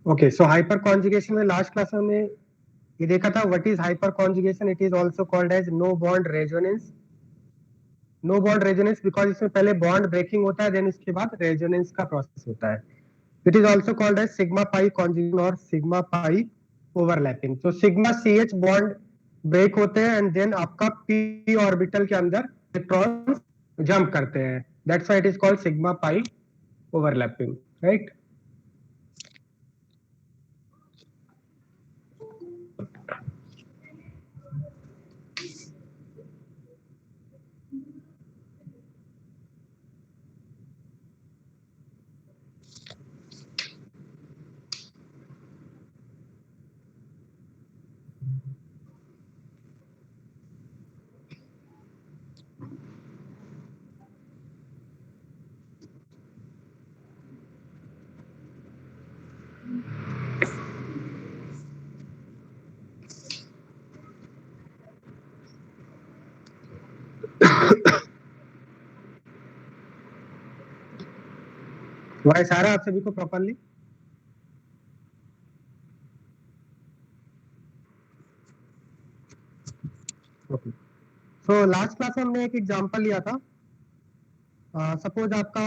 Okay, so hyperconjugation में last class में हमने ये देखा था what is hyperconjugation. It is also called as no bond resonance. No bond resonance because इसमें पहले बॉन्ड ब्रेकिंग होता है, देन उसके बाद रेजोनेंस का प्रोसेस होता है. It is also called as sigma pi conjugation और सिग्मा पाई ओवरलैपिंग. तो sigma C H bond break होते हैं एंड देन आपका पी ऑर्बिटल के अंदर इलेक्ट्रॉन्स जंप करते हैं. That's why it is called sigma pi overlapping, right. Voice आ रहा है आप सभी को properly? Okay, so last class में हमने एक एग्जांपल लिया था. सपोज आपका,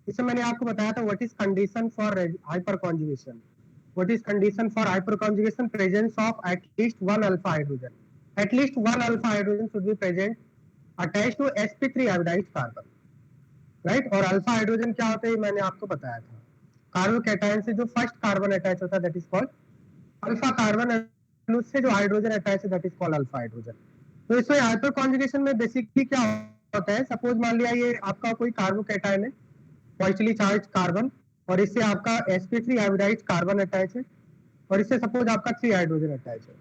इसमें मैंने आपको बताया था what is condition for hyperconjugation. What is condition for hyperconjugation? Presence of at least one alpha hydrogen. At least one alpha hydrogen should be present attached to sp3 hybridised carbon, right. और alpha hydrogen क्या होता है मैंने आपको बताया था. Carbocation से जो फर्स्ट कार्बन अटैच होता है that is called alpha carbon, उससे जो हाइड्रोजन अटैच है that is called alpha hydrogen. तो इसमें हाइपर कॉन्जुगेशन में बेसिकली क्या होता है, सपोज मान लिया ये आपका कोई कार्बोकैटायन है, पॉजिटिवली चार्ज कार्बन, और इससे आपका sp3 हाइब्रिडाइज्ड कार्बन अटैच है, और इससे सपोज आपका 3 हाइड्रोजन अटैच है.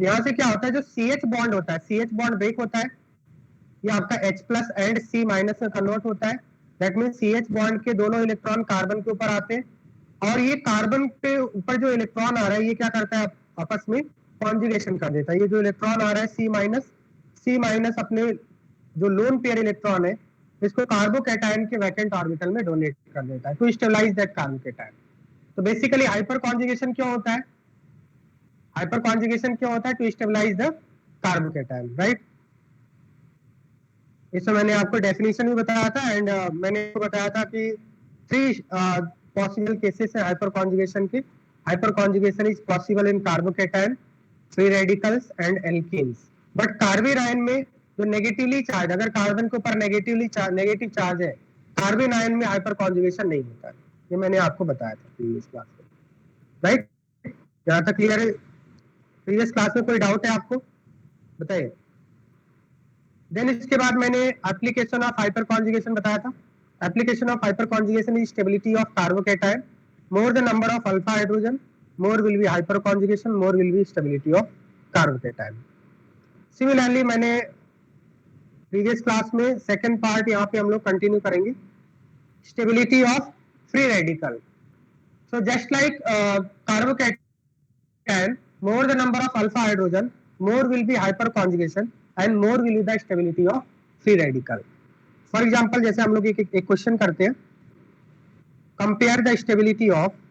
यहाँ से क्या होता है, जो CH बॉन्ड होता है, CH बॉन्ड ब्रेक होता है, ये आपका H plus and C minus में कन्वर्ट होता है. दैट मीन CH बॉन्ड के दोनों इलेक्ट्रॉन कार्बन के ऊपर आते हैं, और ये कार्बन पे ऊपर जो इलेक्ट्रॉन आ रहा है ये क्या करता है, आपस में कॉन्जुगेशन कर देता है. ये जो इलेक्ट्रॉन आ रहा है C माइनस अपने जो लोन पेयर इलेक्ट्रॉन है इसको कार्बोकैटायन के वैकेंट ऑर्बिटल में डोनेट कर देता है टू स्टेबलाइज दैट कार्बोकैटायन. तो बेसिकली हाइपर कॉन्जुगेशन क्यों होता है? हाइपर कॉन्जुगेशन क्यों होता है? To stabilise the carbocation, right. इसमें मैंने आपको डेफिनेशन भी बताया था एंड मैंने आपको बताया था कि 3 पॉसिबल केसेस है हाइपर कॉन्जुगेशन के. Hyperconjugation is possible in carbocation, free radicals and alkenes. But carbanion में जो नेगेटिवली चार्ज, अगर कार्बन के ऊपर नेगेटिव चार्ज है, कार्बिन आयन में हाइपर कॉन्जुगेशन नहीं होता है. ये मैंने आपको बताया था प्रीवियस क्लास में, राइट. यहाँ तक क्लियर है? प्रीवियस क्लास में कोई डाउट है आपको, बताइए. देन इसके बाद मैंने एप्लीकेशन ऑफ हाइपर कॉन्जुगेशन बताया था. Application of hyper conjugation is stability of carbocation. More the number of alpha hydrogen, more will B hyper conjugation, more will B stability of carbocation. Similarly मैंने previous class में second part यहाँ पे हम लोग continue करेंगे, stability of free radical. So just like carbocation, more the number of alpha hydrogen, more will be hyper conjugation and more will be the stability of free radical. For example, जैसे हम लोग एक question करते हैं, compare the stability of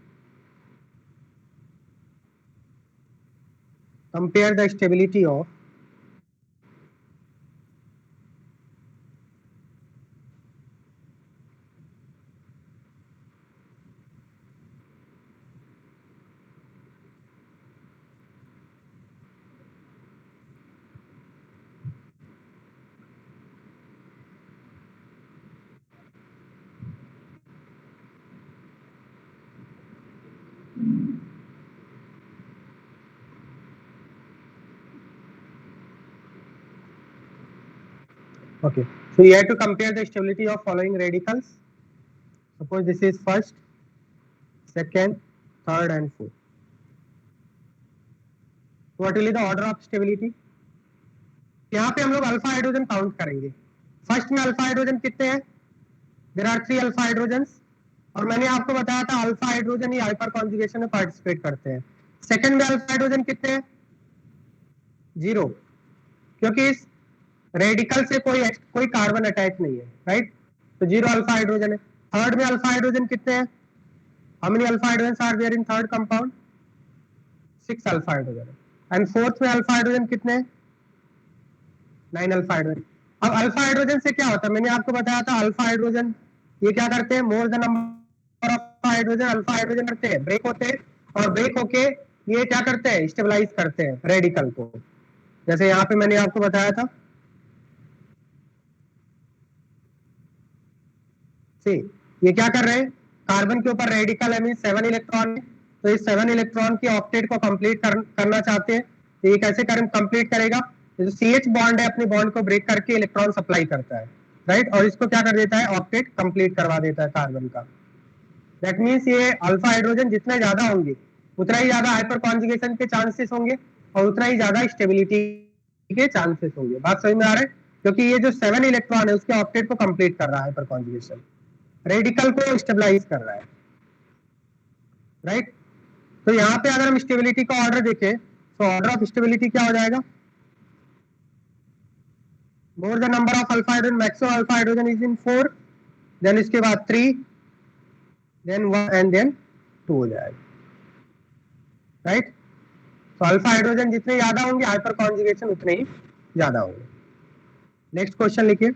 okay, so you have to compare the stability of following radicals. Suppose this is first, second, third and fourth. What will be the order of stability? यहाँ पे हम लोग alpha hydrogen count करेंगे. First में alpha hydrogen कितने हैं? There are 3 alpha hydrogens, और मैंने आपको बताया था अल्फा हाइड्रोजन ही हाइपर कॉन्जुगेशन में पार्टिसिपेट करते हैं. सेकंड में अल्फा हाइड्रोजन कितने हैं? 0, क्योंकि इस रेडिकल से कोई कार्बन अटैच नहीं है, राइट. तो 0 अल्फा हाइड्रोजन है. थर्ड में अल्फा हाइड्रोजन कितने हैं? How many alpha hydrogens are there in third compound? 6 alpha hydrogen. And fourth में alpha hydrogen कितने? 9 alpha hydrogen. अब alpha hydrogen से क्या होता है? मैंने आपको बताया था alpha hydrogen ये क्या करते हैं? More the number of hydrogen alpha hydrogen करते हैं, break होते हैं और break होके ये क्या करते हैं? Stabilize करते हैं radical को. जैसे यहाँ पे मैंने आपको बताया था. ये क्या कर रहे हैं? कार्बन के ऊपर रेडिकल है, मीन 7 इलेक्ट्रॉन है, तो इस 7 इलेक्ट्रॉन की ऑक्टेट को कंप्लीट करना चाहते हैं. तो ये कैसे कंप्लीट करेगा? जो CH बॉन्ड है अपने बॉन्ड को ब्रेक करके इलेक्ट्रॉन सप्लाई करता है, राइट, और इसको क्या कर देता है? ऑक्टेट कंप्लीट करवा देता है कार्बन का. दैट मीन्स ये अल्फा हाइड्रोजन जितने ज्यादा होंगे उतना ही ज्यादा हाइपर कॉन्जुगेशन के चांसेस होंगे और उतना ही ज्यादा स्टेबिलिटी के चांसेस होंगे. बात समझ में आ रहा है? क्योंकि ये जो 7 इलेक्ट्रॉन है उसके ऑक्टेट को कंप्लीट कर रहा है हाइपर कॉन्जुगेशन, रेडिकल को स्टेबलाइज कर रहा है, राइट. तो यहाँ पे अगर हम स्टेबिलिटी का ऑर्डर देखें तो ऑर्डर ऑफ स्टेबिलिटी क्या हो जाएगा? More the number of alpha hydrogen, maximum alpha hydrogen is in 4, then इसके बाद 3, देन 1 एंड देन 2 हो जाएगा, राइट. तो अल्फा हाइड्रोजन जितने ज्यादा होंगे हाइपर कॉन्जुगेशन उतने ही ज्यादा होंगे. नेक्स्ट क्वेश्चन लिखिए.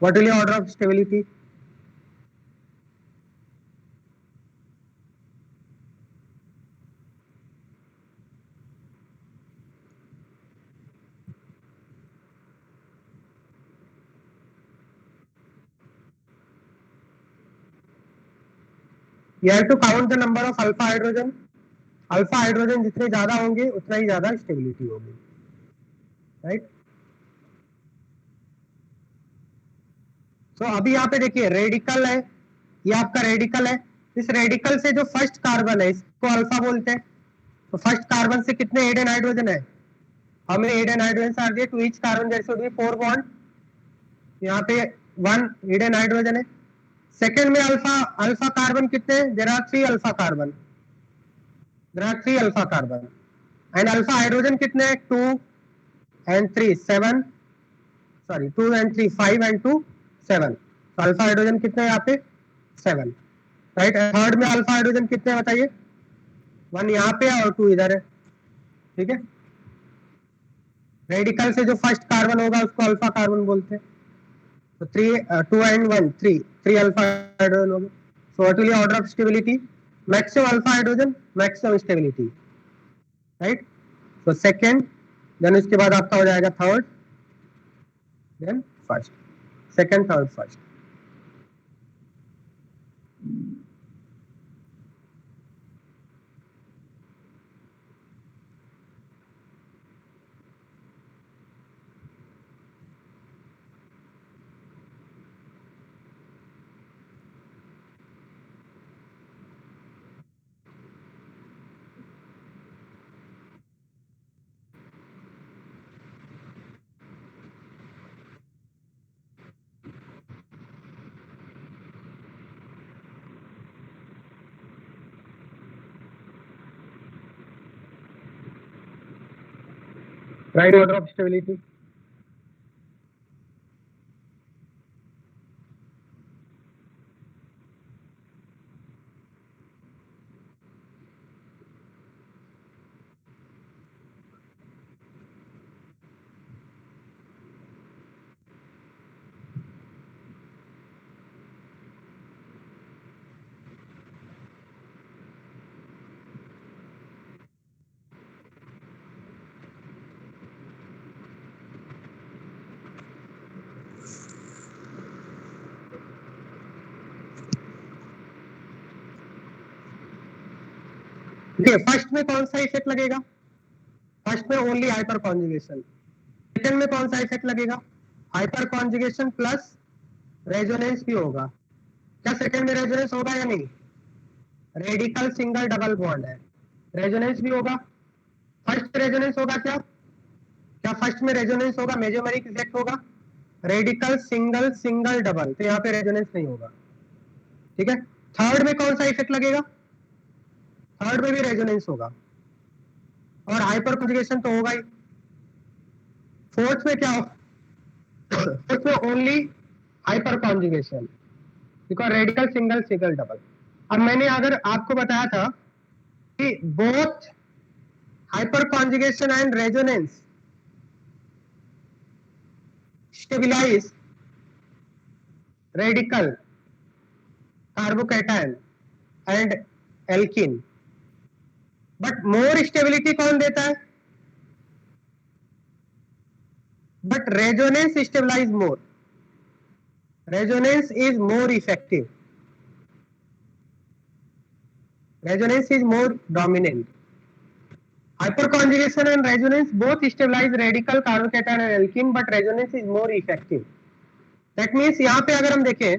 What will be order of stability? You have to count the number of alpha hydrogen. Alpha hydrogen जितने ज्यादा होंगे उतना ही ज्यादा स्टेबिलिटी होगी, राइट. तो अभी यहाँ पे देखिए रेडिकल है, ये आपका रेडिकल है. इस रेडिकल से जो फर्स्ट कार्बन है इसको अल्फा बोलते हैं. तो फर्स्ट कार्बन से कितने एडेन हाइड्रोजन है? हमें एडेन हाइड्रोजन आर दिए to each carbon there should be 4 bond. यहाँ पे 1 एडेन हाइड्रोजन है. सेकेंड में अल्फा अल्फा कार्बन कितने? There are 3 alpha carbon, there are 3 alpha carbon. And alpha hydrogen कितने? 2 and 3 7, सॉरी 2 and 3 5 and 2 7. तो अल्फा हाइड्रोजन कितने हैं यहाँ पे? 7, राइट. थर्ड में अल्फा हाइड्रोजन कितने हैं बताइए? 1 यहाँ पे और 2 इधर है, ठीक है. रेडिकल से जो फर्स्ट कार्बन होगा उसको अल्फा कार्बन बोलते हैं. तो 2 and 1 3 अल्फा हाइड्रोजन होगा. So what will be order of stability? Maximum alpha hydrogen, maximum stability, right. तो सेकेंड, देन उसके बाद आपका हो जाएगा third, then first, second third first. Right order of stability. देखिए फर्स्ट में कौन सा इफेक्ट लगेगा? फर्स्ट में ओनली हाइपर कॉन्जुगेशन. सेकंड में कौन सा इफेक्ट लगेगा? हाइपर कॉन्जुगेशन प्लस रेजोनेंस भी होगा. क्या सेकंड में रेजोनेंस होगा या नहीं? रेडिकल सिंगल डबल बॉन्ड है, रेजोनेंस भी होगा. फर्स्ट रेजोनेंस होगा क्या? क्या फर्स्ट में रेजोनेंस होगा, मेसोमेरिक इफेक्ट होगा, रेडिकल सिंगल सिंगल डबल, तो यहाँ पे रेजोनेंस नहीं होगा, ठीक है। थर्ड में कौन सा इफेक्ट लगेगा, थर्ड में भी रेजोनेंस होगा, और हाइपर कॉन्जुगेशन तो होगा ही। फोर्थ में क्या होगा, फोर्थ में only hyperconjugation, because radical single single double. अब मैंने अगर आपको बताया था कि both hyperconjugation and resonance stabilise radical carbocation and alkene, but more stability कौन देता है, but resonance stabilise more, resonance is more effective, resonance is more dominant. Hyperconjugation and resonance both stabilize radical carbocation and alkene, but resonance is more effective. That means यहाँ पे अगर हम देखें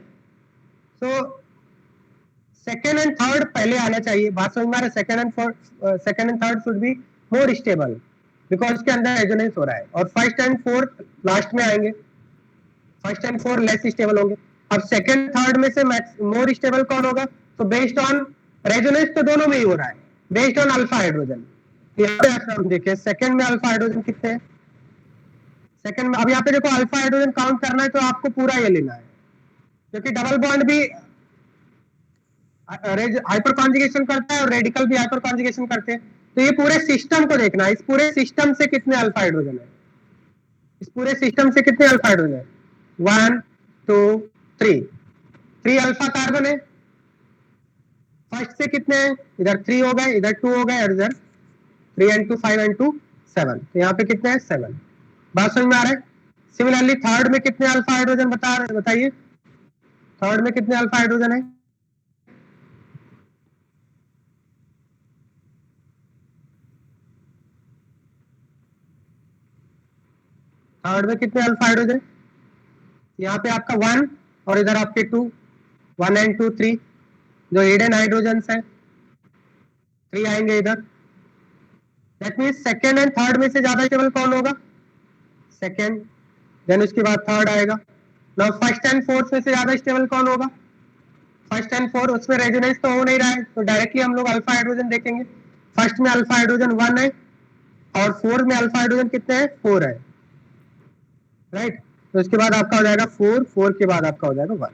तो second and third पहले आना चाहिए, बात समझ में आ रहा है, second and third should be more stable because उसके अंदर रेजोनेंस हो रहा है, और फर्स्ट एंड फोर्थ लास्ट में आएंगे, first and fourth less stable होंगे। अब सेकेंड थर्ड में से मोर स्टेबल कौन होगा, तो बेस्ड ऑन रेजोनेंस तो दोनों में ही हो रहा है, बेस्ड ऑन अल्फा हाइड्रोजन। यहाँ पे अगर हम देखें सेकेंड में अल्फा हाइड्रोजन कितने हैं, सेकेंड में, अब यहाँ पे देखो अल्फा हाइड्रोजन काउंट करना है तो आपको पूरा ये लेना है, क्योंकि डबल बॉन्ड भी हाइपर कॉन्जुगेशन करता है और रेडिकल भी हाइपर कॉन्जुगेशन करते हैं, तो ये पूरे सिस्टम को देखना है, इस पूरे सिस्टम से कितने अल्फा हाइड्रोजन है, इस पूरे सिस्टम से कितने अल्फा हाइड्रोजन है, 1 2 3, 3 अल्फा कार्बन है, फर्स्ट से कितने हैं, इधर 3 हो गए, इधर 2 हो गए, और इधर 3 and 2 5 and 2 7, तो यहाँ पे कितने हैं 7, बात समझ में आ रहा है। सिमिलरली थर्ड में कितने अल्फा हाइड्रोजन बताइए, थर्ड में कितने अल्फा हाइड्रोजन है, थर्ड में कितने अल्फा हाइड्रोजन, यहाँ पे आपका 1 और इधर आपके 2, 1 and 2 3, जो हिडन हाइड्रोजन है 3 आएंगे इधर। That means second and third में से ज्यादा स्टेबल कौन होगा, सेकंड, देन उसके बाद थर्ड आएगा। नाउ फर्स्ट एंड फोर्थ में से ज्यादा स्टेबल कौन होगा, फर्स्ट एंड फोर्थ, उसमें रेजोनेंस तो हो नहीं रहा है, तो डायरेक्टली हम लोग अल्फा हाइड्रोजन देखेंगे, फर्स्ट में अल्फा हाइड्रोजन 1 है और फोर्थ में अल्फा हाइड्रोजन कितने हैं 4 है, राइट। तो उसके बाद आपका हो जाएगा 4, 4 के बाद आपका हो जाएगा 1।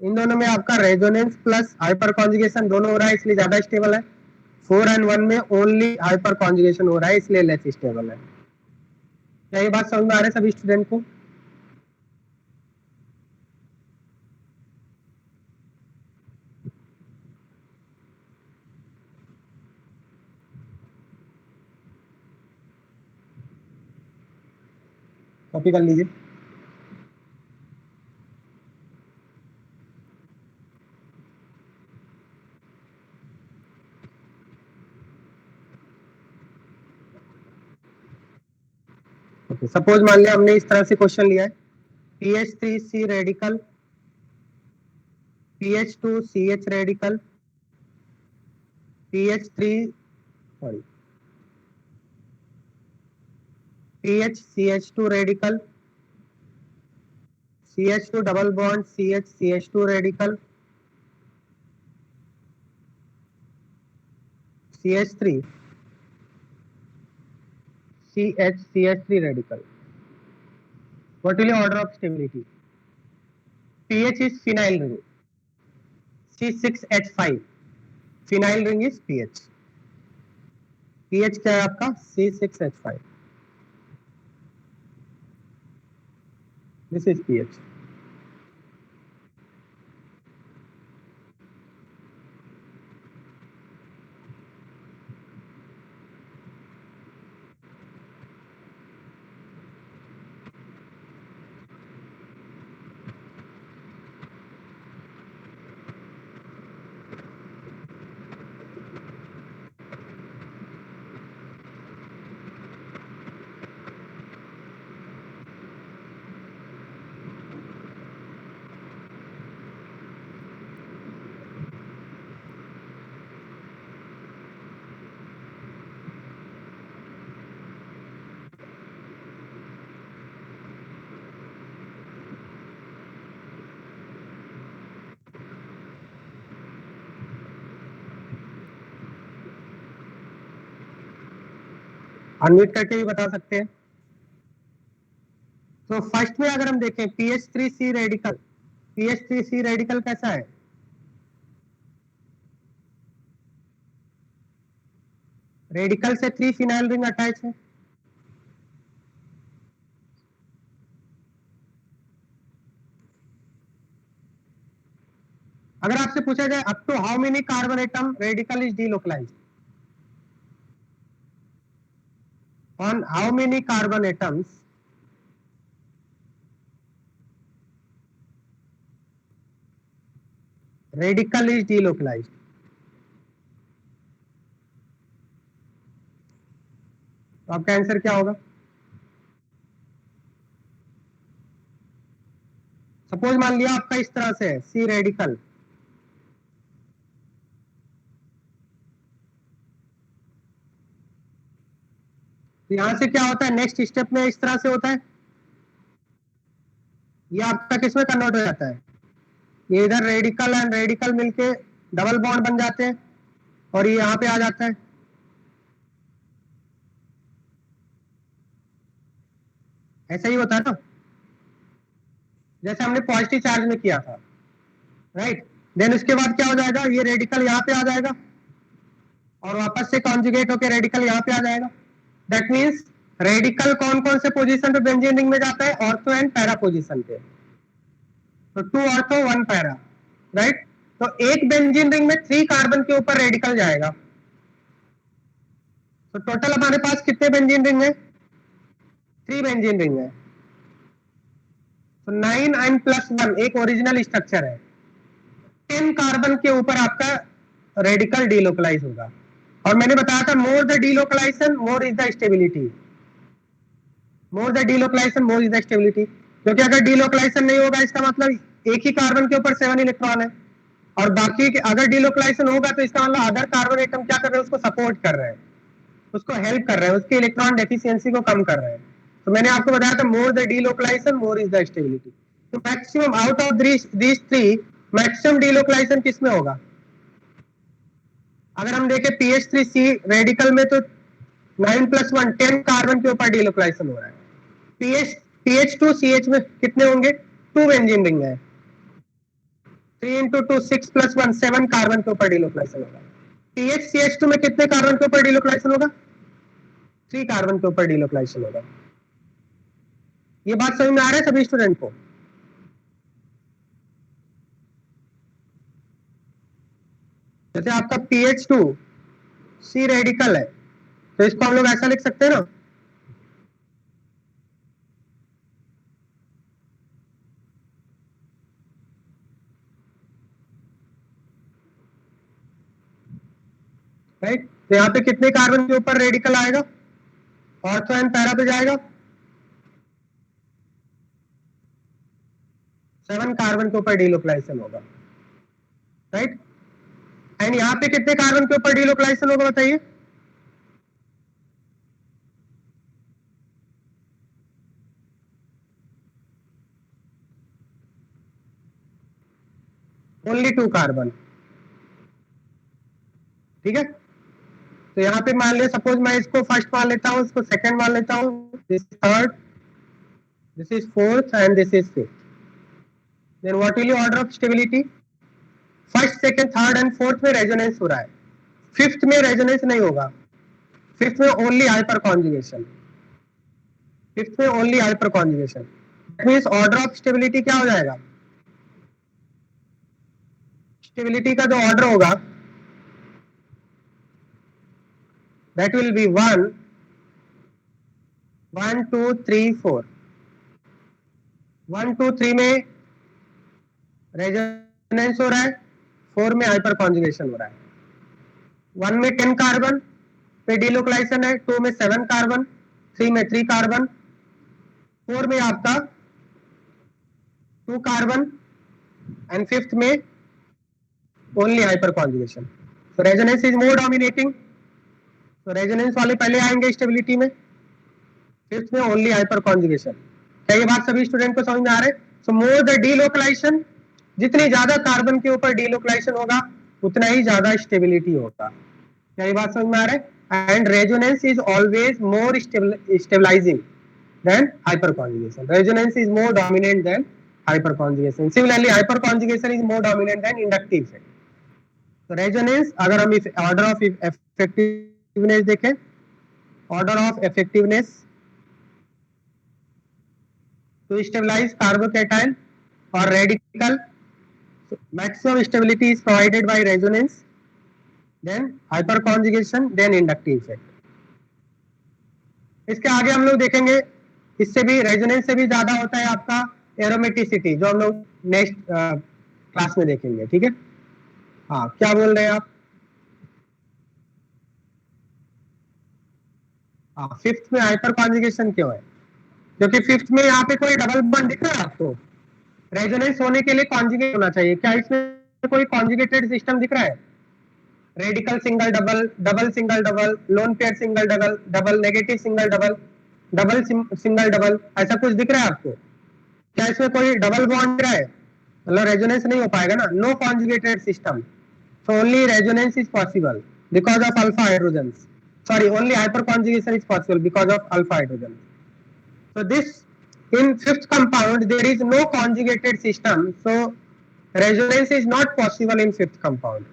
इन दोनों में आपका रेजोनेंस प्लस हाइपर कॉन्जुगेशन दोनों हो रहा है, इसलिए ज्यादा स्टेबल है। 4 and 1 में ओनली हाइपर कॉन्जुगेशन हो रहा है, इसलिए लेस स्टेबल है। क्या ये बात समझ में आ रहा है सभी स्टूडेंट को? कॉपी कर लीजिए। सपोज मान लिया हमने इस तरह से क्वेश्चन लिया है, PH3C radical, PH2CH radical, sorry PHCH2 radical, CH2 double bond CH radical, CH3 CH3 radical. What will your order of stability? pH is phenyl ring, C6H5, phenyl ring is pH, pH क्या है आपका C6H5, this is pH। Unmute करके भी बता सकते हैं। तो first में अगर हम देखें PH3C रेडिकल, PH3C रेडिकल कैसा है? रेडिकल से 3 फिनाइल रिंग अटैच है। अगर आपसे पूछा जाए up to how many carbon atom radical is delocalised, on how many carbon atoms radical is delocalised, तो आपका आंसर क्या होगा? सपोज मान लिया आपका इस तरह से है सी रेडिकल, तो यहां से क्या होता है, नेक्स्ट स्टेप में इस तरह से होता है, ये आपका किस में कन्वर्ट हो जाता है, ये इधर रेडिकल एंड रेडिकल मिलके डबल बॉन्ड बन जाते हैं और ये यहां पे आ जाता है। ऐसा ही होता है ना, जैसे हमने पॉजिटिव चार्ज में किया था, राइट। देन उसके बाद क्या हो जाएगा, ये रेडिकल यहाँ पे आ जाएगा और वापस से कॉन्जुगेट होकर रेडिकल यहाँ पे आ जाएगा। दैट मीन्स रेडिकल कौन कौन से पोजीशन पे बेंजीन रिंग में जाता है, ऑर्थो एंड पैरा पोजीशन पे। तो 2 ऑर्थो 1 पैरा, राइट। तो एक बेंजीन रिंग में 3 कार्बन के ऊपर रेडिकल जाएगा। तो टोटल हमारे पास कितने बेंजीन रिंग है? 3 बेंजीन रिंग है। तो 9 एंड प्लस 1 एक ओरिजिनल स्ट्रक्चर है। 10 कार्बन के ऊपर आपका रेडिकल डीलोकलाइज होगा। और मैंने बताया था more the delocalisation more is the stability, more the delocalisation more is the stability. क्योंकि अगर डीलोकलाइजेशन नहीं होगा इसका मतलब एक ही कार्बन के ऊपर 7 इलेक्ट्रॉन है, और बाकी अगर डीलोकलाइजेशन होगा तो इसका मतलब अदर कार्बन एटम क्या कर रहे हैं, उसको सपोर्ट कर रहे हैं, उसको हेल्प कर रहे हैं, उसके इलेक्ट्रॉन डेफिशिएंसी को कम कर रहे हैं। तो मैंने आपको बताया था more the delocalisation more is the stability. तो maximum out of these 3 maximum delocalisation किसमें होगा? अगर हम देखें PH3C रेडिकल में तो 9 + 1 10 कार्बन के ऊपर डीलोकलाइजेशन हो रहा है। PH2CH में कितने होंगे? 2 बेंजीन रिंग है, 3 × 2 6 + 1 7 कार्बन के ऊपर डीलोकलाइजेशन होगा। PHCH2 में कितने कार्बन के ऊपर डीलोकलाइजेशन होगा? 3 कार्बन के ऊपर डीलोकलाइजेशन होगा। ये बात समझ में आ रहा है सभी स्टूडेंट को? जैसे आपका PH2C रेडिकल है, तो इसको हम लोग ऐसा लिख सकते हैं ना, राइट। तो यहाँ पे कितने कार्बन के ऊपर रेडिकल आएगा? ऑर्थो एंड पैरा पे जाएगा, 7 कार्बन के ऊपर डीलोकलाइजेशन होगा, राइट। एंड यहाँ पे कितने कार्बन के ऊपर डीलोकलाइजेशन होगा बताइए? ओनली 2 कार्बन, ठीक है। तो यहाँ पे मान लिया, सपोज मैं इसको फर्स्ट मान लेता हूँ, इसको सेकंड मान लेता हूँ, this third, this is fourth and this is fifth. Then what will order of stability? First second third and fourth में रेजोनेंस हो रहा है, फिफ्थ में रेजोनेंस नहीं होगा, फिफ्थ में ओनली हाइपर कॉन्जुगेशन, फिफ्थ में only hyper conjugation. Means order of stability क्या हो जाएगा? स्टेबिलिटी का जो ऑर्डर होगा दैट विल बी 1 1 2 3 4। 1 2 3 में रेजोनेंस हो रहा है, 4 में हाइपर कॉन्जुगेशन हो रहा है। 1 में 10 कार्बन पे डीलोकलाइजेशन है, 2 में 7 कार्बन, 3 में 3 कार्बन, 4 में आपका 2 कार्बन एंड फिफ्थ में ओनली हाइपर कॉन्जुगेशन। तो रेजोनेंस इज मोर डोमिनेटिंग, तो रेजोनेंस वाले पहले आएंगे स्टेबिलिटी में, फिफ्थ में ओनली हाइपर कॉन्जुगेशन। क्या ये बात सभी स्टूडेंट को समझ में आ रहा है? सो मोर द डीलोकलाइजेशन, जितनी ज्यादा कार्बन के ऊपर डीलोकलाइजेशन होगा उतना ही ज्यादा स्टेबिलिटी होगा। क्या ये बात समझ में आ रहा है? and resonance is always more stabilizing than hyperconjugation. Resonance is more dominant than hyperconjugation. Similarly, hyperconjugation is more dominant than inductive effect. So resonance, अगर हम order of effectiveness देखें, order of effectiveness to stabilize carbocation or radical, so maximum stability is provided by resonance, then hyperconjugation, then inductive effect. इसके आगे हम लोग देखेंगे, इससे भी रेजोनेंस से भी ज्यादा होता है आपका एरोमेटिसिटी, जो हम लोग नेक्स्ट क्लास में देखेंगे, ठीक है। हाँ, क्या बोल रहे हैं आप? हाँ, फिफ्थ में हाइपर कॉन्जुगेशन क्यों है? क्योंकि फिफ्थ में यहाँ पे कोई डबल बॉन्ड दिख रहा है आपको, रेजोनेंस होने के लिए कॉन्जुगेट होना चाहिए। क्या इसमें कोई कॉन्जुगेटेड सिस्टम दिख रहा है? Radical single double, double single double, lone pair single double, double negative single double, double single double, ऐसा कुछ दिख रहा है आपको? क्या इसमें कोई डबल बॉन्ड दिख रहा है? मतलब रेजोनेंस नहीं हो पाएगा ना, no conjugated system, so only resonance is possible because of alpha hydrogens. Sorry, only hyperconjugation is possible because of alpha hydrogens. So this, in fifth compound there is no conjugated system, so resonance is not possible in fifth compound,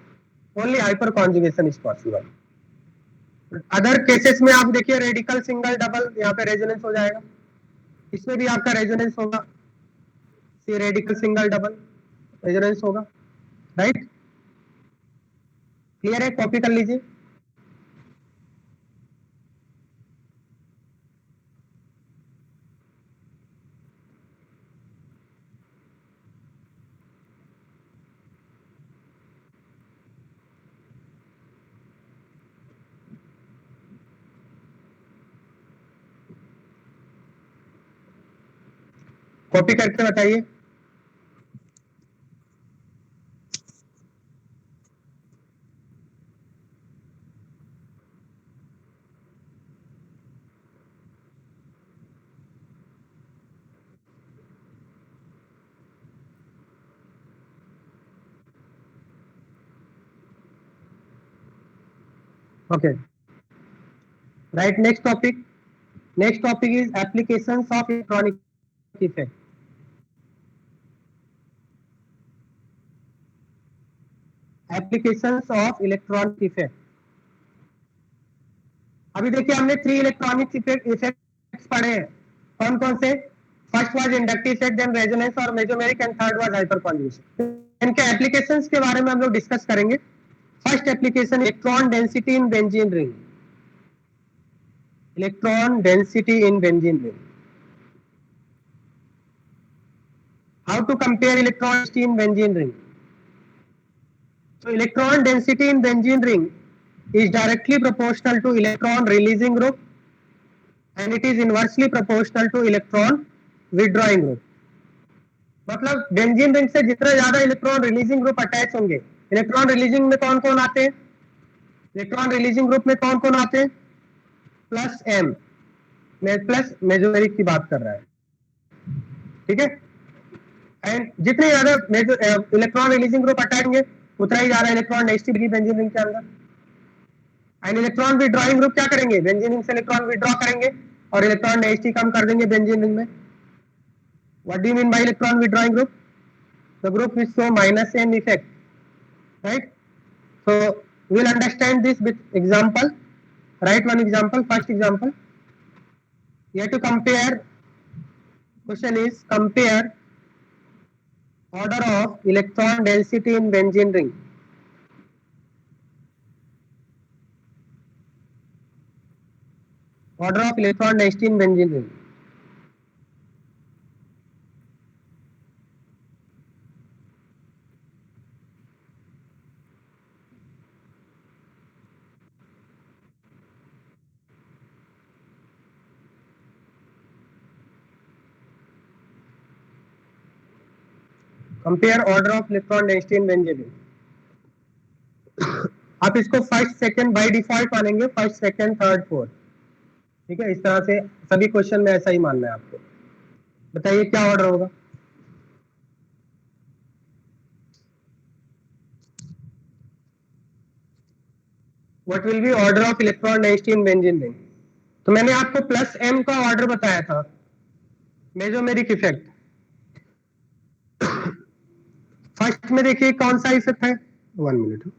only hyperconjugation is possible. Other cases में आप देखिए radical single double, यहाँ पे resonance हो जाएगा, इसमें भी आपका रेजोनेंस होगा, रेडिकल सिंगल डबल रेजोनेंस होगा, राइट? क्लियर है? कॉपी कर लीजिए। कॉपी करके बताइए। Okay. Right. Next topic. Next topic is applications of electronic effect. Applications of electronic effect. अभी देखिए हमने 3 इलेक्ट्रॉनिक इफेक्ट्स पढ़े हैं। कौन कौन से? First was inductive effect, then resonance और mesomeric, and third was hyperconjugation. इनके एप्लीकेशंस के बारे में हम लोग डिस्कस करेंगे। First application, electron density in benzene ring. Electron density in benzene ring. How to compare electron density in benzene ring? So electron density in benzene ring is directly proportional to electron releasing group and it is inversely proportional to electron withdrawing group. मतलब benzene ring से जितना ज्यादा electron releasing group attach होंगे, electron releasing में कौन कौन आते हैं? इलेक्ट्रॉन रिलीजिंग ग्रुप में कौन कौन आते हैं? प्लस एम, प्लस मेसोमेरिक की बात कर रहा है, ठीक है। एंड जितने ज्यादा इलेक्ट्रॉन रिलीजिंग ग्रुप अटैच होंगे उतना ही ज्यादा इलेक्ट्रॉन नेगेटिव बेंजीन रिंग के अंदर। एंड इलेक्ट्रॉन विड्रॉइंग ग्रुप क्या करेंगे? बेंजीन रिंग से इलेक्ट्रॉन विड्रॉ करेंगे और इलेक्ट्रॉन नेगेटिव कम कर देंगे बेंजीन रिंग में। What do you mean by electron withdrawing group? The group which show minus M effect, right? So we'll understand this with example. Write one example. First example, you have to compare. Question is compare order of electron density in benzene ring. Order of electron density in benzene ring. Compare order of electron density in benzene ring. आप इसको first second by default मानेंगे, first second third fourth, ठीक है। इस तरह से सभी question में ऐसा ही मानना है आपको। बताइए क्या ऑर्डर होगा? What will be order of electron density in benzene ring. तो मैंने आपको प्लस एम का ऑर्डर बताया था, मेसोमेरिक इफेक्ट। फर्स्ट में देखिए कौन सा इफेक्ट है, 1 मिनट।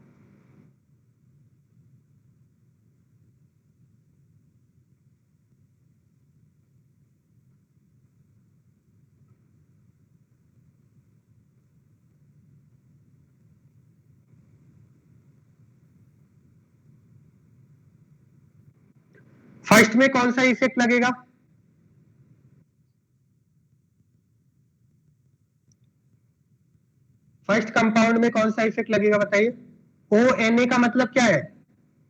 फर्स्ट में कौन सा इफेक्ट लगेगा, फर्स्ट कंपाउंड में कौन सा इफेक्ट लगेगा बताइए। ओ एन ए का मतलब क्या है,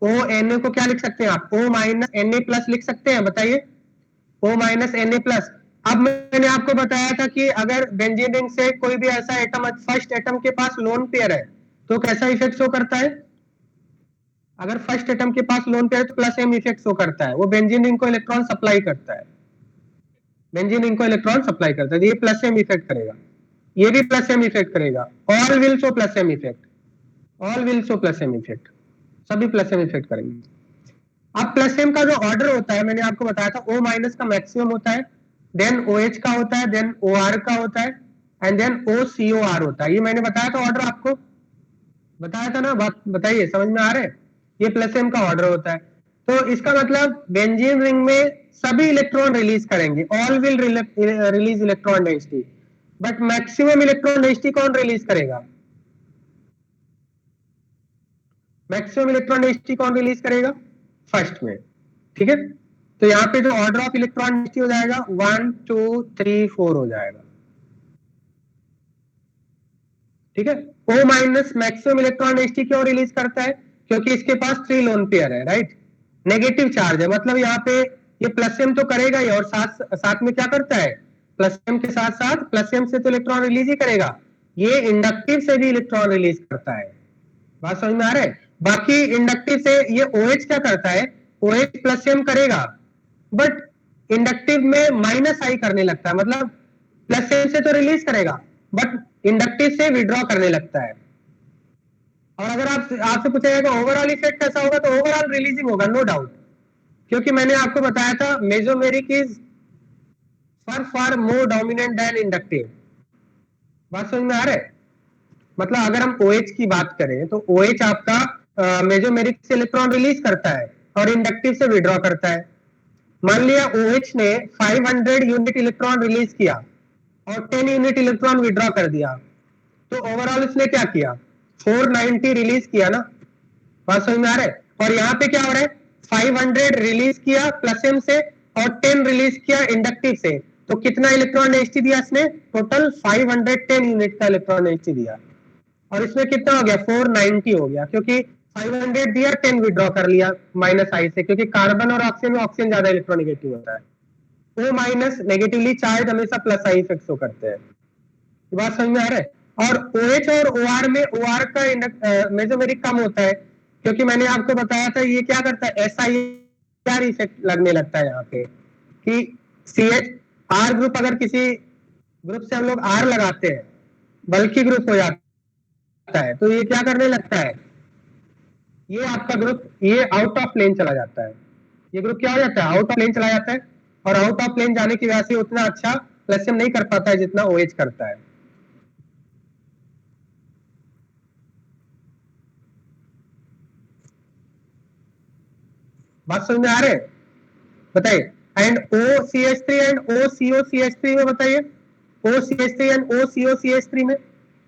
ओ एन ए को क्या लिख सकते हैं आप, O minus N A plus लिख सकते हैं, बताइए, O minus N A plus. अब मैंने आपको बताया था कि अगर बेंजीन रिंग से कोई भी ऐसा एटम, फर्स्ट एटम के पास लोन पेयर है तो कैसा इफेक्ट शो करता है, अगर फर्स्ट एटम के पास लोन पेयर है तो प्लस एम इफेक्ट शो करता है, वो बेंजीन रिंग को इलेक्ट्रॉन सप्लाई करता है, बेंजीन रिंग को इलेक्ट्रॉन सप्लाई करता है, ये प्लस एम इफेक्ट करेगा, ये भी प्लस एम इफेक्ट करेगा, all will show plus M effect, all will show plus M effect, सभी प्लस एम इफेक्ट करेंगे। अब प्लस एम का जो ऑर्डर होता है मैंने आपको बताया था, ओ माइनस का मैक्सिमम होता है, देन ओ एच का होता है, देन ओ आर का होता है, and then O C O R होता है। ये मैंने बताया था ऑर्डर, आपको बताया था ना, बात बताइए, समझ में आ रहा है, ये प्लस एम का ऑर्डर होता है। तो इसका मतलब बेंजीन रिंग में सभी इलेक्ट्रॉन रिलीज करेंगे, all will release electron density, but maximum electron density कौन रिलीज करेगा, मैक्सिमम इलेक्ट्रॉन डेंसिटी कौन रिलीज करेगा, फर्स्ट में, ठीक है। तो यहाँ पे जो ऑर्डर ऑफ इलेक्ट्रॉन डेंसिटी हो जाएगा 1 2 3 4 हो जाएगा, ठीक है। O minus maximum electron density क्यों रिलीज करता है, क्योंकि इसके पास 3 लोन पेयर है, राइट, नेगेटिव चार्ज है, मतलब यहाँ पे ये प्लस एम तो करेगा ही, और साथ साथ में क्या करता है, प्लस एम के साथ साथ प्लस एम से तो इलेक्ट्रॉन रिलीज ही करेगा, ये इंडक्टिव से भी इलेक्ट्रॉन रिलीज करता है, बात समझ में आ रहा है। बाकी इंडक्टिव से ये OH क्या करता है, OH प्लस एम करेगा, बट इंडक्टिव में माइनस आई करने लगता है, मतलब प्लस एम से तो रिलीज करेगा बट इंडक्टिव से विड्रॉ करने लगता है। और अगर आप आपसे पूछा जाएगा ओवरऑल इफेक्ट कैसा होगा, तो ओवरऑल रिलीजिंग होगा, नो डाउट, क्योंकि मैंने आपको बताया था mesomeric is for far more dominant than inductive, बात समझ में आ रहा है। मतलब अगर हम OH की बात करें तो OH आपका मेसोमेरिक से इलेक्ट्रॉन रिलीज करता है और इंडक्टिव से विड्रॉ करता है। मान लिया OH ने 500 यूनिट इलेक्ट्रॉन रिलीज किया और 10 यूनिट इलेक्ट्रॉन विड्रॉ कर दिया, तो ओवरऑल इसने क्या किया, 490 रिलीज किया ना, बात समझ में आ रहा है। और यहाँ पे क्या हो रहा है, 500 रिलीज किया प्लस एम से और 10 रिलीज किया इंडक्टिव से, तो कितना इलेक्ट्रॉन डेंसिटी दिया इसने, टोटल 510 यूनिट का इलेक्ट्रॉन डेंसिटी दिया, और इसमें कितना हो गया, 490 हो गया, क्योंकि 500 दिया 10 विड्रॉ कर लिया माइनस आई से, क्योंकि कार्बन और ऑक्सीजन में ऑक्सीजन ज्यादा इलेक्ट्रोनेगेटिव होता है, ओ माइनस नेगेटिवली चार्ज हमेशा प्लस आई इफेक्ट शो करते हैं, बात समझ में आ रहा है। और OH और OR में OR का मेसोमेरिक कम होता है, क्योंकि मैंने आपको बताया था ये क्या करता है, SI इफेक्ट लगने लगता है यहाँ पे, कि CH R ग्रुप, अगर किसी ग्रुप से हम लोग R लगाते हैं, बल्कि ग्रुप हो जाता है, तो ये क्या करने लगता है, ये आपका ग्रुप ये आउट ऑफ प्लेन चला जाता है, ये ग्रुप क्या हो जाता है, आउट ऑफ प्लेन चला जाता है, और आउट ऑफ प्लेन जाने की वजह से उतना अच्छा प्लस नहीं कर पाता है जितना OH करता है। बात समझ में आ रहे हैं, बताइए। एंड OCH3 एंड OCOCH3 में बताइए, OCH3 एंड OCOCH3 में,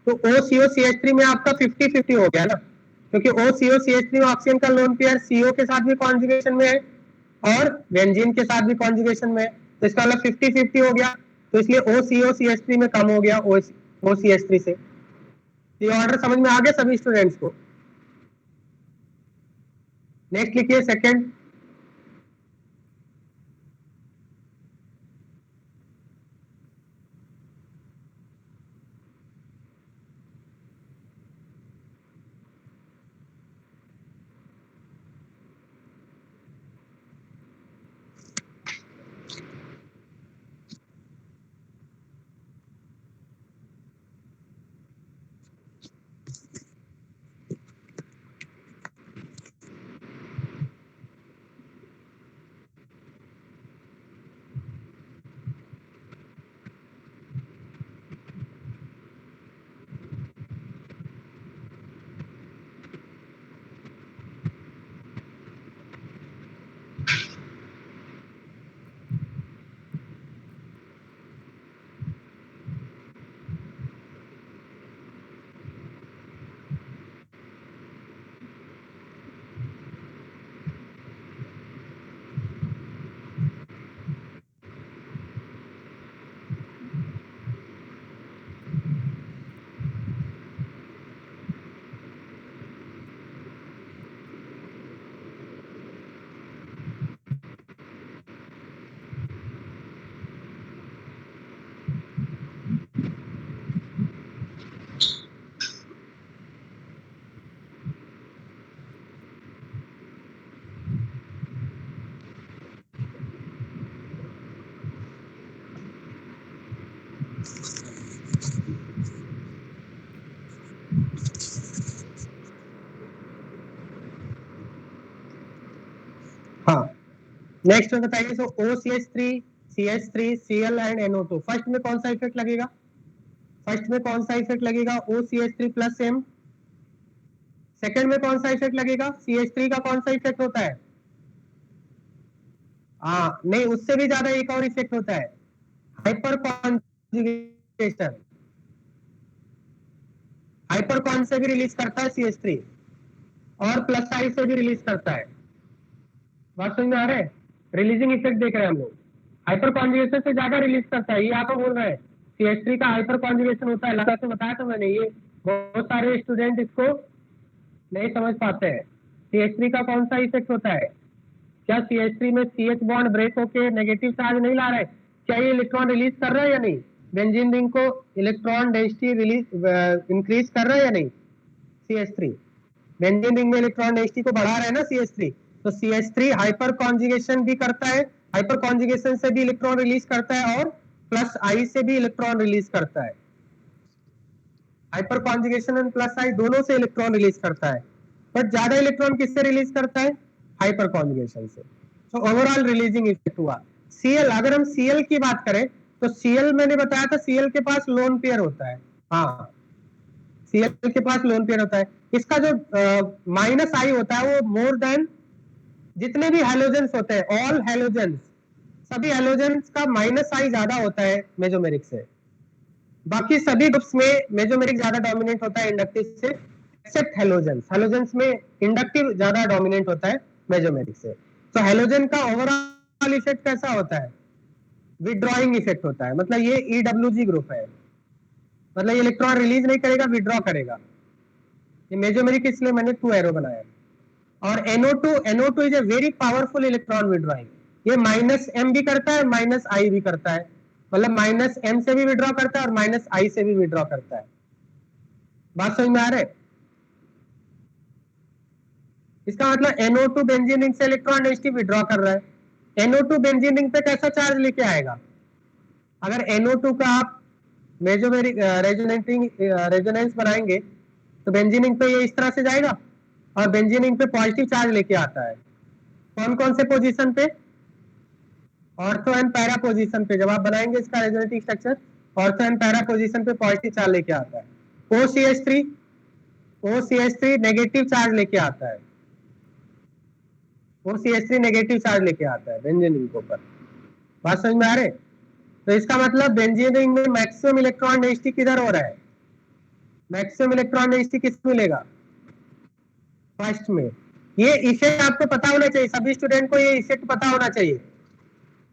तो OCOCH3 में आपका 50-50 हो गया ना, क्योंकि OCOCH3 में ऑक्सीजन का लोन पेयर CO के साथ भी कॉन्जुगेशन में है और बेंजीन के साथ भी कॉन्जुगेशन में है, तो इसका मतलब 50-50 हो गया, तो इसलिए OCOCH3 में कम हो गया OCH3 से। ये ऑर्डर समझ में आ गया सभी स्टूडेंट्स को। नेक्स्ट लिखिए सेकंड, नेक्स्ट में बताइए, सो OCH3, CH3, Cl and NO2, first में कौन सा इफेक्ट लगेगा? फर्स्ट में कौन सा इफेक्ट लगेगा? OCH3 plus M। सेकंड में कौन सा इफेक्ट लगेगा? CH3 का कौन सा इफेक्ट होता है? हाँ नहीं, उससे भी ज्यादा एक और इफेक्ट होता है, हाइपर कॉन्जुगेशन। हाइपर कॉन से भी रिलीज करता है CH3, और प्लस आई से भी रिलीज करता है। बात समझ में आ रहा है? रिलीजिंग इफेक्ट देख रहे हैं हम लोग, हाइपर कॉन्जुगेशन से ज्यादा रिलीज करता है। ये आप बोल रहे हैं CH3 का हाइपर कॉन्जुगेशन होता है, लगा तो बताया था मैंने, ये बहुत सारे स्टूडेंट इसको नहीं समझ पाते हैं। CH3 का कौन सा इफेक्ट होता है? क्या CH3 में CH बॉन्ड ब्रेक होके नेगेटिव चार्ज नहीं ला रहा है? क्या ये इलेक्ट्रॉन रिलीज कर रहा है या नहीं? बेंजीन रिंग को इलेक्ट्रॉन डेंसिटी रिलीज इंक्रीज कर रहा है या नहीं? CH3 बेंजीन रिंग में इलेक्ट्रॉन डेंसिटी को बढ़ा रहा है ना CH3, तो CH3 हाइपर कॉन्जुगेशन भी करता है, हाइपर कॉन्जुगेशन से भी इलेक्ट्रॉन रिलीज करता है, और प्लस आई से भी इलेक्ट्रॉन रिलीज करता है। हाइपर कॉन्जुगेशन एंड प्लस आई दोनों से इलेक्ट्रॉन रिलीज करता है, बट ज्यादा इलेक्ट्रॉन किससे रिलीज करता है? हाइपर कॉन्जुगेशन से। तो ओवरऑल रिलीजिंग इफेक्ट हुआ। Cl, अगर हम Cl की बात करें तो Cl मैंने बताया था, Cl के पास लोन पेयर होता है। हाँ, Cl के पास लोन पेयर होता है। इसका जो माइनस आई होता है वो मोर देन जितने भी हैलोजेंस होते हैं, ऑल हैलोजेंस, सभी हैलोजेंस का माइनस आई ज्यादा होता है मेसोमेरिक से। बाकी सभी ग्रुप्स में मेसोमेरिक ज्यादा डोमिनेट होता है इंडक्टिव से, एक्सेप्ट हैलोजेंस। हैलोजेंस में इंडक्टिव ज्यादा डोमिनेट होता है मेसोमेरिक से। तो हैलोजन का ओवरऑल इफेक्ट कैसा होता है? विड्रॉइंग इफेक्ट होता है, मतलब ये EWG ग्रुप है, मतलब ये इलेक्ट्रॉन रिलीज नहीं करेगा, विड्रॉ करेगा। ये मेसोमेरिक, इसलिए मैंने 2 एरो बनाया। और NO2 is a very powerful electron withdrawing, ये माइनस M भी करता है, माइनस I भी करता है, मतलब माइनस M से भी विड्रॉ करता है और माइनस I से भी विड्रॉ करता है। बात समझ में आ रहा है? इसका मतलब NO2 बेंजीन रिंग से इलेक्ट्रॉन डेंसिटी विड्रॉ कर रहा है। NO2 बेंजीन रिंग पे कैसा चार्ज लेके आएगा? अगर NO2 का आप मेसोमेरिक रेजोनेंस बनाएंगे तो बेंजीन रिंग पे ये इस तरह से जाएगा, और बेंजीन रिंग पे पॉजिटिव चार्ज लेके आता है। कौन कौन से पोजीशन पे? ऑर्थो एंड पैरा पोजीशन पे। जब आप बनाएंगे इसका resonative structure, ortho and para position पे पॉजिटिव चार्ज लेके आता है। OCH3 नेगेटिव चार्ज लेके आता है, OCH3 नेगेटिव चार्ज लेके आता है बेंजीन रिंग के ऊपर। बात समझ में आ रहे? तो इसका मतलब बेंजीन रिंग में मैक्सिमम इलेक्ट्रॉन डेंसिटी किधर हो रहा है? मैक्सिमम इलेक्ट्रॉन डेंसिटी किस मिलेगा? फर्स्ट में। ये इफेक्ट आपको पता होना चाहिए, सभी स्टूडेंट को ये इफेक्ट पता होना चाहिए।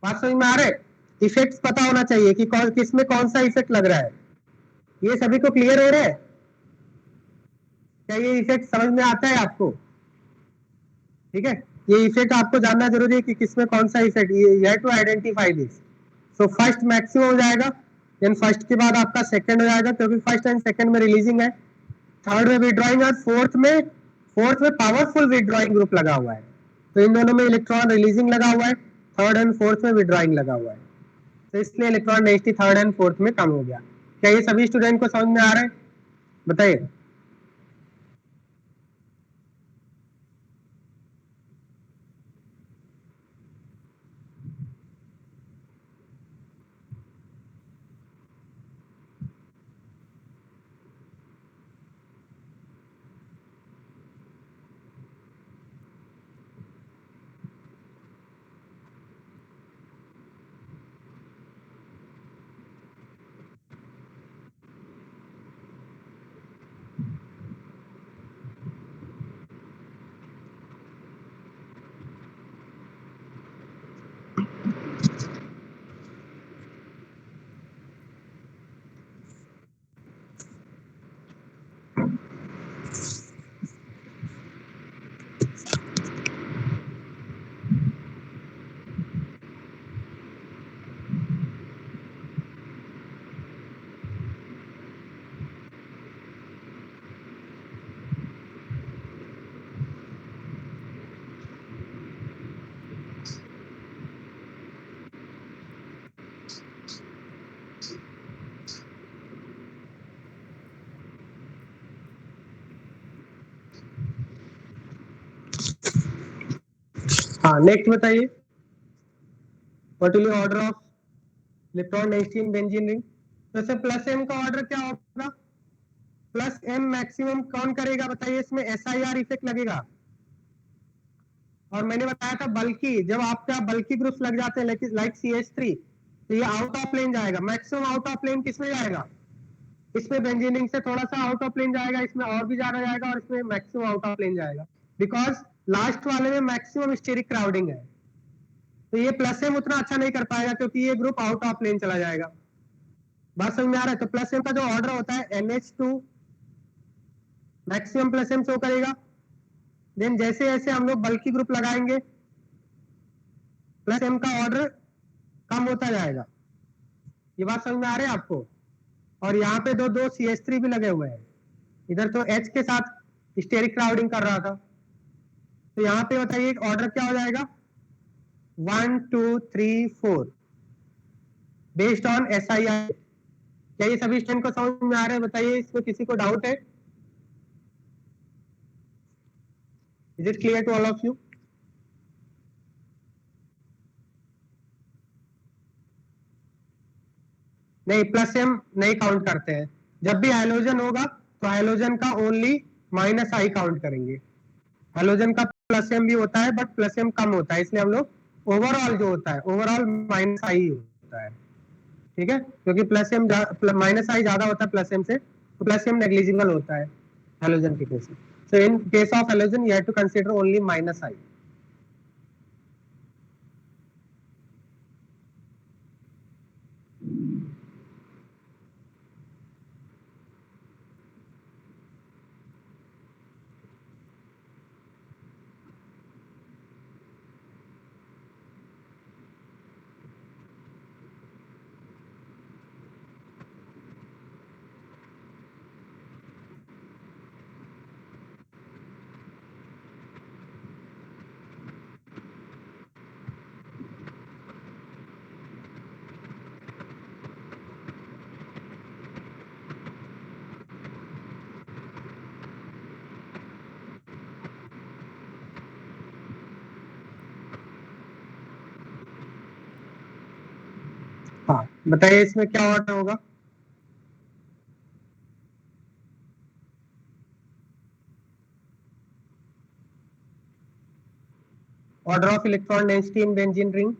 बात समझ में आ रहा है? इफेक्ट्स पता होना चाहिए कि किस में कौन सा इफेक्ट लग रहा है। ये सभी को क्लियर हो रहा है? क्या ये इफेक्ट समझ में आता है आपको? ठीक है, ये इफेक्ट आपको जानना जरूरी है कि किसमें कौन सा effect, you have to identify this. So first maximum हो जाएगा, देन फर्स्ट के बाद आपका सेकंड हो जाएगा, क्योंकि फर्स्ट एंड सेकंड में रिलीजिंग है, थर्ड में विड्रॉइंग, और फोर्थ में पावरफुल विड्रॉइंग ग्रुप लगा हुआ है। तो इन दोनों में इलेक्ट्रॉन रिलीजिंग लगा हुआ है, थर्ड एंड फोर्थ में विड्रॉइंग लगा हुआ है, तो इसलिए electron density third and fourth में कम हो गया। क्या ये सभी स्टूडेंट को समझ में आ रहा है? बताइए। हाँ नेक्स्ट बताइए। What will order of electron density in benzene ring? तो इससे प्लस एम का ऑर्डर क्या होगा? प्लस एम मैक्सिमम कौन करेगा बताइए? इसमें SIR इफेक्ट लगेगा। और मैंने बताया था बल्कि, जब आपका बल्कि ग्रुप्स लग जाते हैं लाइक CH3, तो ये आउट ऑफ प्लेन जाएगा। मैक्सिमम आउट ऑफ प्लेन किसमें जाएगा? इसमें बेंजीन रिंग से थोड़ा सा आउट ऑफ प्लेन जाएगा, इसमें और भी ज्यादा जाएगा, और इसमें मैक्सिमम आउट ऑफ प्लेन जाएगा, बिकॉज लास्ट वाले में मैक्सिमम स्टेरिक क्राउडिंग है। तो ये प्लस एम उतना अच्छा नहीं कर पाएगा क्योंकि ये ग्रुप आउट ऑफ प्लेन चला जाएगा। बात समझ में आ रहा है? तो प्लस एम का जो ऑर्डर होता है NH2 maximum plus M show करेगा। देन जैसे जैसे हम लोग बल्कि ग्रुप लगाएंगे प्लस एम का ऑर्डर कम होता जाएगा। ये बात समझ में आ रही है आपको? और यहाँ पे दो दो CH3 भी लगे हुए हैं, इधर तो H के साथ स्टेरिक क्राउडिंग कर रहा था। तो यहाँ पे बताइए ऑर्डर क्या हो जाएगा? 1 2 3 4 बेस्ड ऑन SIR। क्या ये सभी स्टूडेंट को समझ में आ रहा है? बताइए, इसमें किसी को डाउट है? Is it clear to all of you? नहीं, प्लस एम नहीं काउंट करते हैं। जब भी हाइड्रोजन होगा तो हाइड्रोजन का ओनली -I काउंट करेंगे। हाइड्रोजन का प्लस एम भी होता है बट प्लस एम कम होता है, इसलिए हम लोग ओवरऑल जो होता है ओवरऑल -I होता है। ठीक है, क्योंकि प्लस एम -I ज्यादा होता है प्लस एम से, तो प्लस एम नेग्लिजिबल होता है हाइड्रोजन के केस में। So in case of hydrogen you have to consider only -I। हाँ, बताइए इसमें क्या ऑर्डर होगा? Order of electron density in benzene ring?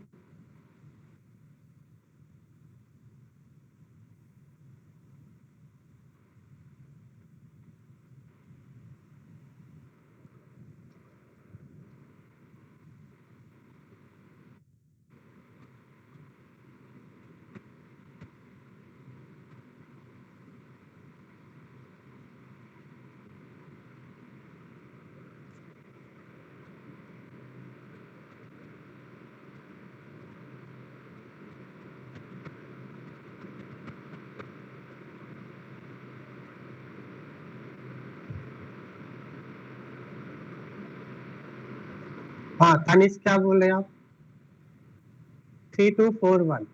हाँ, तानिश क्या बोल रहे हैं आप? 3241।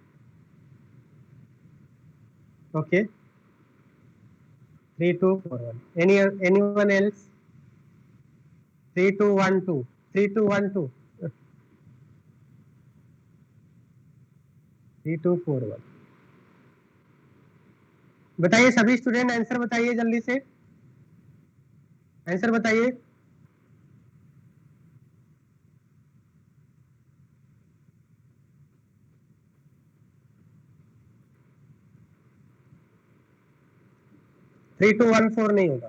ओके, 3241। Anyone else? 3212 3212 3241। बताइए सभी स्टूडेंट, आंसर बताइए जल्दी से, आंसर बताइए। थ्री टू वन फोर नहीं होगा।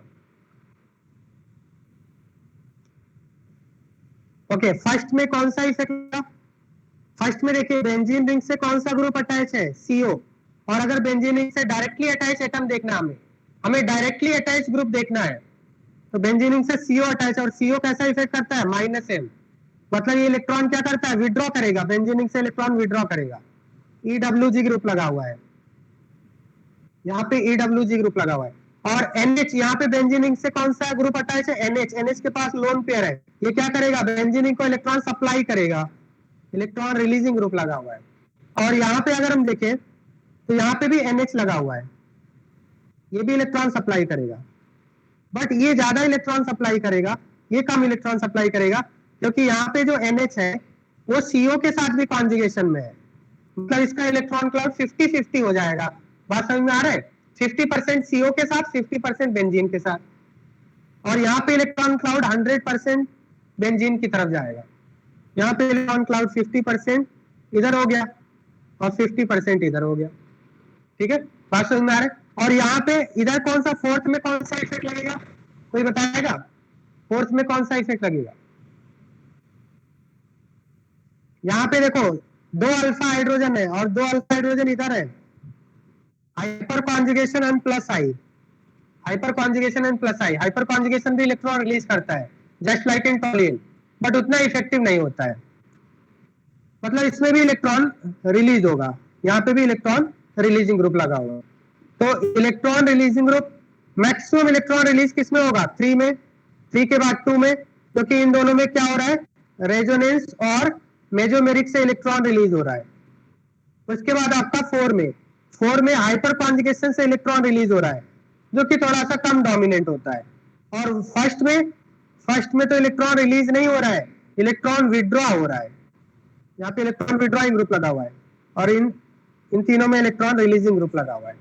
ओके, फर्स्ट में कौन सा इफेक्ट लगा? फर्स्ट में देखिए बेंजीन रिंग से कौन सा ग्रुप अटैच है? CO। और अगर बेंजीन रिंग से डायरेक्टली अटैच एटम देखना, हमें डायरेक्टली अटैच ग्रुप देखना है, तो बेंजीन रिंग से CO अटैच, और CO कैसा इफेक्ट करता है? -M। मतलब ये इलेक्ट्रॉन क्या करता है? विड्रॉ करेगा, बेंजीन रिंग से इलेक्ट्रॉन विड्रॉ करेगा। EWG ग्रुप लगा हुआ है, यहाँ पे EWG ग्रुप लगा हुआ है। और NH, यहाँ पे बेंजीन रिंग से कौन सा ग्रुप अटैच है? NH के पास लोन पेयर है, ये क्या करेगा? बेंजीन रिंग को इलेक्ट्रॉन सप्लाई करेगा, इलेक्ट्रॉन रिलीजिंग ग्रुप लगा हुआ है। और यहाँ पे अगर हम देखें तो यहाँ पे भी NH लगा हुआ है, ये भी इलेक्ट्रॉन सप्लाई करेगा, बट ये ज्यादा इलेक्ट्रॉन सप्लाई करेगा, ये कम इलेक्ट्रॉन सप्लाई करेगा, क्योंकि यहाँ पे जो NH है वो CO के साथ भी कॉन्जुगेशन में है। मतलब इसका इलेक्ट्रॉन क्लाउड 50-50 हो जाएगा। बात समझ में आ रहा है? 50% CO के साथ, 50% बेंजीन के साथ, और यहाँ पे इलेक्ट्रॉन क्लाउड 100% बेंजीन की तरफ जाएगा। यहाँ पे इलेक्ट्रॉन क्लाउड 50% इधर हो गया और 50% इधर हो गया। ठीक है, बात समझ में आ रहा है? और यहाँ पे इधर कौन सा, फोर्थ में कौन सा इफेक्ट लगेगा, कोई बताएगा? फोर्थ में कौन सा इफेक्ट लगेगा? यहाँ पे देखो 2 अल्फा हाइड्रोजन है और 2 अल्फा हाइड्रोजन इधर है, hyperconjugation and plus I, hyper conjugation and plus I. Hyper conjugation भी इलेक्ट्रॉन रिलीज करता है जस्ट लाइक इन टॉलिन, बट उतना इफेक्टिव नहीं होता है। मतलब इसमें भी इलेक्ट्रॉन रिलीज होगा, यहाँ पे भी इलेक्ट्रॉन रिलीजिंग ग्रुप लगा हुआ। तो electron releasing group, maximum electron release किसमें होगा? 3 में, 3 के बाद 2 में, क्योंकि इन दोनों में क्या हो रहा है, रेजोनेंस और मेजोमेरिक से इलेक्ट्रॉन रिलीज हो रहा है। उसके बाद आपका 4 में हाइपर कॉन्जुगेशन से इलेक्ट्रॉन रिलीज हो रहा है, जो कि थोड़ा सा कम डोमिनेंट होता है। और फर्स्ट में तो इलेक्ट्रॉन रिलीज नहीं हो रहा है, इलेक्ट्रॉन विड्रॉ हो रहा है। यहाँ पे इलेक्ट्रॉन विड्रॉइंग ग्रुप लगा हुआ है, और इन तीनों में इलेक्ट्रॉन रिलीजिंग ग्रुप लगा हुआ है।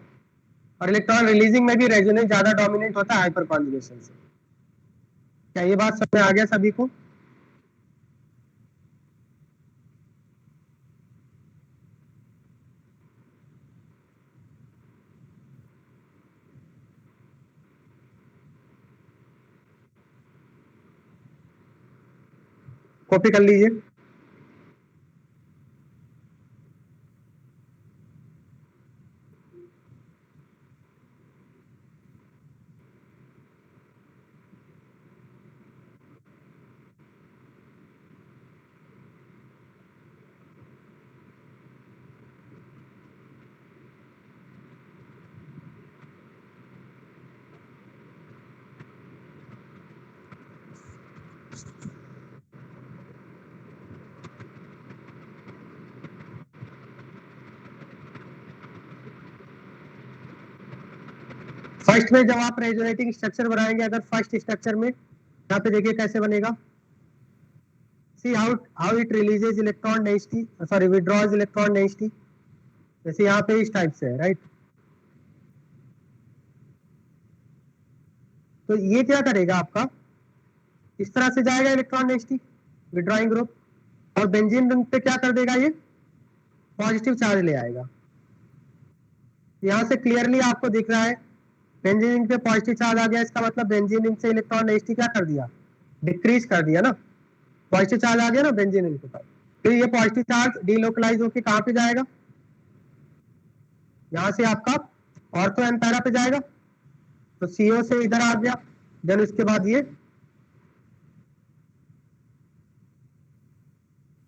और इलेक्ट्रॉन रिलीजिंग में भी रेजोनेंस ज्यादा डोमिनेंट होता है हाइपर कॉन्जुगेशन से। क्या ये बात समझ में आ गया सभी को? कॉपी कर लीजिए। फर्स्ट में जब आप रेजोनेटिंग स्ट्रक्चर बनाएंगे, अगर फर्स्ट स्ट्रक्चर में, यहाँ पे देखिए कैसे बनेगा। See how it releases electron density, sorry withdraws electron density, जैसे यहाँ पे इस टाइप से है, राइट। तो ये क्या करेगा आपका, इस तरह से जाएगा इलेक्ट्रॉन डेंसिटी विड्रॉइंग ग्रुप, और बेंजीन रिंग पे क्या कर देगा, ये पॉजिटिव चार्ज ले आएगा। यहाँ से क्लियरली आपको दिख रहा है बेंजीन रिंग पे पॉजिटिव चार्ज आ गया, इसका मतलब बेंजीन रिंग से इलेक्ट्रॉन डेंसिटी क्या कर दिया, डिक्रीज कर दिया ना। पॉजिटिव चार्ज आ गया ना बेंजीन रिंग के पास, तो ये पॉजिटिव चार्ज डीलोकलाइज होकर कहाँ पे जाएगा, यहाँ से आपका ऑर्थो एंड पैरा पे जाएगा। तो सीओ से इधर आ गया, देन उसके बाद ये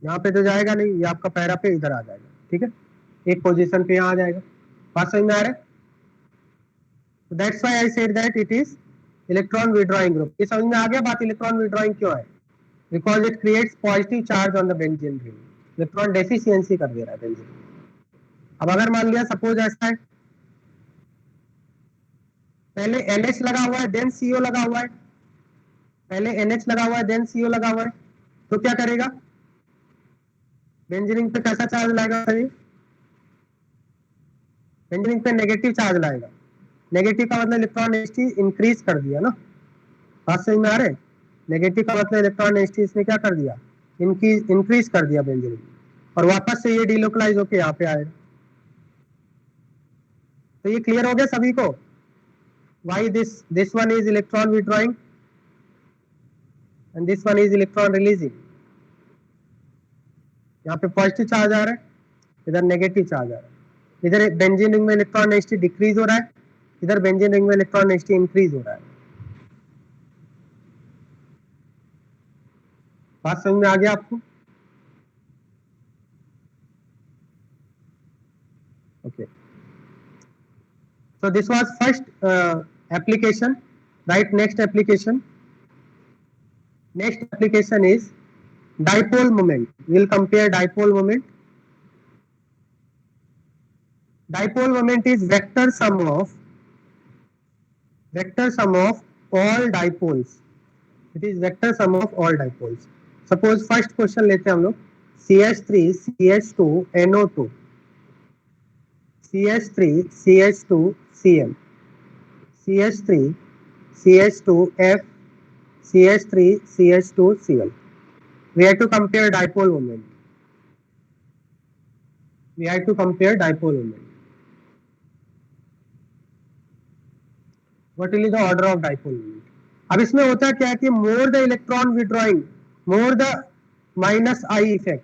यहाँ पे तो जाएगा नहीं, ये आपका पैरा पे इधर आ जाएगा। ठीक है, एक पोजीशन पे यहाँ आ जाएगा। बात समझ में आ रहा है? That's why I said that it is electron withdrawing group. ये समझ में आ गया बात, इलेक्ट्रॉन विड्रॉइंग क्यों है? Because it creates positive charge on the benzene ring, electron deficiency कर दे रहा है बेंजीन। अब अगर मान लिया सपोज ऐसा है, पहले NH लगा हुआ है देन CO लगा हुआ है, पहले NH लगा हुआ है देन CO लगा हुआ है, तो क्या करेगा, बेंजीन रिंग पे कैसा चार्ज लाएगा सही? बेंजीन रिंग पे नेगेटिव चार्ज लाएगा। नेगेटिव का मतलब इलेक्ट्रॉन डेंसिटी इंक्रीज कर दिया ना। बात समझ में आ रहा है? नेगेटिव का मतलब इलेक्ट्रॉन डेंसिटी इसने क्या कर दिया, इंक्रीज कर दिया बेंजीन रिंग, और वापस से ये डीलोकलाइज होके यहाँ पे आएगा। तो ये क्लियर हो गया सभी को, why this one is electron withdrawing and this one is electron releasing। यहाँ पे पॉजिटिव चार्ज आ रहा है, इधर नेगेटिव चार्ज आ रहा है। इधर बेंजीन रिंग में इलेक्ट्रॉन डेंसिटी डिक्रीज हो रहा है, इधर बेंजीन रिंग में इलेक्ट्रॉन डेंसिटी इंक्रीज हो रहा है। बात समझ में आ गया आपको? Okay, so this was first application, right? Next application is dipole moment. We'll compare dipole moment. Dipole moment is vector sum of all dipoles. It is vector sum of all dipoles. Suppose first question लेते हैं हम लोग, CH3 CH2 NO2, CH3 CH2 Cl, CH3 CH2 F, CH3 CH2 Cl. We have to compare dipole moment. We have to compare dipole moment. What will be the order of dipole moment? अब इसमें होता क्या है कि more the electron withdrawing, more the minus I effect,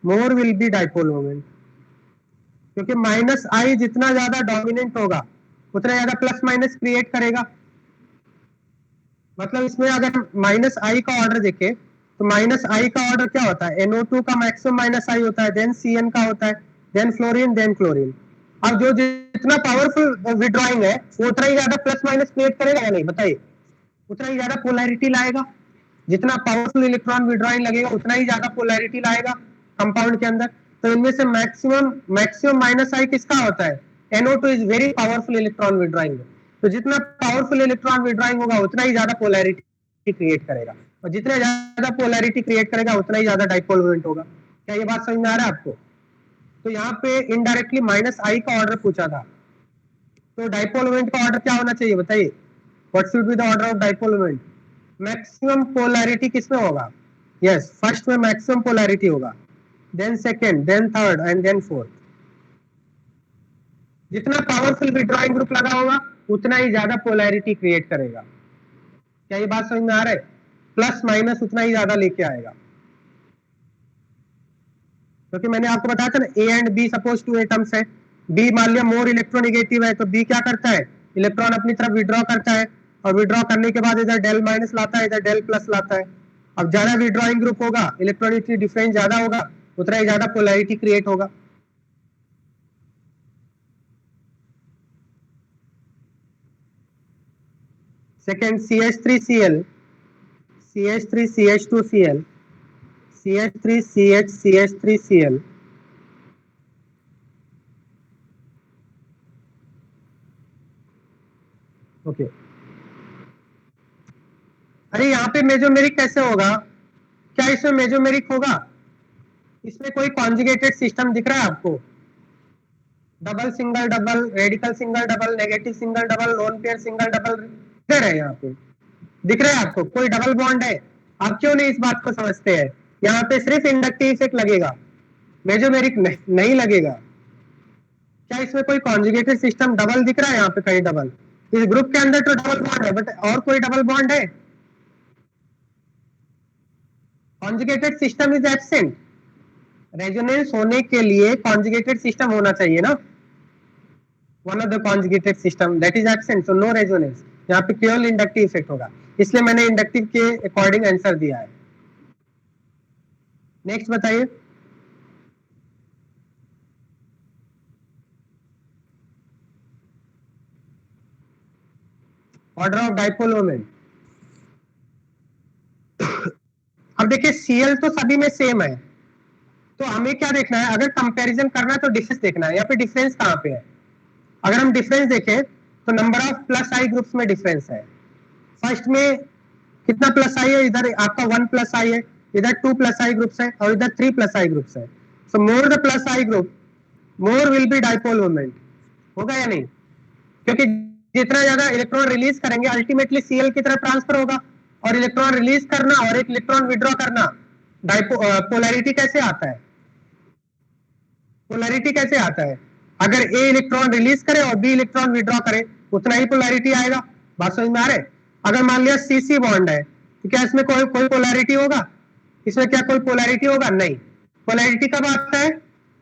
more will be dipole moment. क्योंकि minus आई जितना ज्यादा dominant होगा उतना ज्यादा प्लस माइनस क्रिएट करेगा. मतलब इसमें अगर माइनस आई का ऑर्डर देखे तो माइनस आई का ऑर्डर क्या होता है, NO2 का मैक्सिमम माइनस आई होता है, देन CN का होता है, देन फ्लोरीन, देन क्लोरीन. अब जो जितना पावरफुल विड्रॉइंग है वो उतना ही ज्यादा प्लस माइनस क्रिएट करेगा या नहीं, बताइए. उतना ही ज्यादा पोलैरिटी लाएगा. जितना पावरफुल इलेक्ट्रॉन विड्रॉइंग लगेगा उतना ही ज्यादा पोलैरिटी लाएगा कंपाउंड के अंदर. तो इनमें से मैक्सिमम माइनस आई किसका होता है, NO2 is very powerful electron withdrawing. तो जितना पावरफुल इलेक्ट्रॉन विड्रॉइंग होगा उतना ही ज्यादा पोलैरिटी क्रिएट करेगा, और जितना ज्यादा पोलैरिटी क्रिएट करेगा उतना ही ज्यादा डाइपोल मोमेंट होगा. क्या ये बात समझ में आ रहा है आपको? तो यहाँ पे इनडायरेक्टली माइनस आई का ऑर्डर पूछा था. तो डाइपोल मोमेंट का ऑर्डर क्या होना चाहिए बताइए, what should be the order of dipole moment? Maximum polarity किसमें होगा? यस, फर्स्ट में मैक्सिमम पोलैरिटी होगा, then second, then third and then fourth. जितना पावरफुल विड्रॉइंग ग्रुप लगा होगा उतना ही ज्यादा पोलैरिटी क्रिएट करेगा. क्या ये बात समझ में आ रहा है? प्लस माइनस उतना ही ज्यादा लेके आएगा. क्योंकि मैंने आपको बताया था ना, A and B suppose two atoms है, बी मान लिया मोर इलेक्ट्रोनिगेटिव है, तो बी क्या करता है, इलेक्ट्रॉन अपनी तरफ विड्रॉ करता है, और विड्रॉ करने के बाद इधर डेल माइनस लाता है, इधर डेल प्लस लाता है. अब ज्यादा विड्रॉइंग ग्रुप होगा, इलेक्ट्रॉनिक डिफरेंस ज्यादा होगा, उतना ही ज्यादा पोलैरिटी क्रिएट होगा. Second CH3Cl, CH3CH2Cl, CH3CH3Cl. Okay. अरे यहाँ पे मेजोमेरिक कैसे होगा? क्या इसमें मेजोमेरिक होगा? इसमें कोई कॉन्जुगेटेड सिस्टम दिख रहा है आपको? Double single double, radical single double, negative single double, lone pair single double दिख रहे हैं यहाँ पे? दिख रहा है आपको कोई डबल बॉन्ड है? आप क्यों नहीं इस बात को समझते हैं? यहाँ पे सिर्फ इंडक्टिव इफेक्ट लगेगा, मेजोमेरिक नहीं लगेगा. क्या इसमें कोई कॉन्जुगेटेड सिस्टम डबल दिख रहा है यहाँ पे कहीं? डबल इस ग्रुप के अंदर तो डबल बॉन्ड है, बट और कोई डबल बॉन्ड है? Conjugated system is absent. Resonance होने के लिए कॉन्जुगेटेड सिस्टम होना चाहिए ना. One of the conjugated system that is absent, so no resonance. यहाँ पे केवल इंडक्टिव इफेक्ट होगा, इसलिए मैंने इंडक्टिव के अकॉर्डिंग आंसर दिया है. नेक्स्ट बताइए. Order of dipole moment. अब देखिए Cl तो सभी में सेम है, तो हमें क्या देखना है, अगर कंपैरिजन करना है तो डिफरेंस देखना है. यहाँ पे डिफरेंस कहाँ पे है? अगर हम डिफरेंस देखें तो number of plus I groups में डिफरेंस है. फर्स्ट में कितना प्लस आई है? इधर आपका 1 प्लस आई है, इधर 2 प्लस आई ग्रुप्स है, और इधर 3 प्लस आई ग्रुप्स है. So more the plus I group more will be dipole moment. होगा या नहीं? क्योंकि जितना ज्यादा इलेक्ट्रॉन रिलीज करेंगे अल्टीमेटली Cl की तरफ ट्रांसफर होगा, और इलेक्ट्रॉन रिलीज करना और एक इलेक्ट्रॉन विड्रॉ करना, पोलैरिटी कैसे आता है? पोलैरिटी कैसे आता है? अगर ए इलेक्ट्रॉन रिलीज करे और बी इलेक्ट्रॉन विड्रॉ करे उतना ही पोलैरिटी आएगा. बात समझ में आ रहा है? अगर मान लिया CC बॉन्ड है तो क्या इसमें कोई कोई पोलैरिटी होगा? इसमें क्या कोई पोलैरिटी होगा? नहीं. पोलैरिटी कब आता है?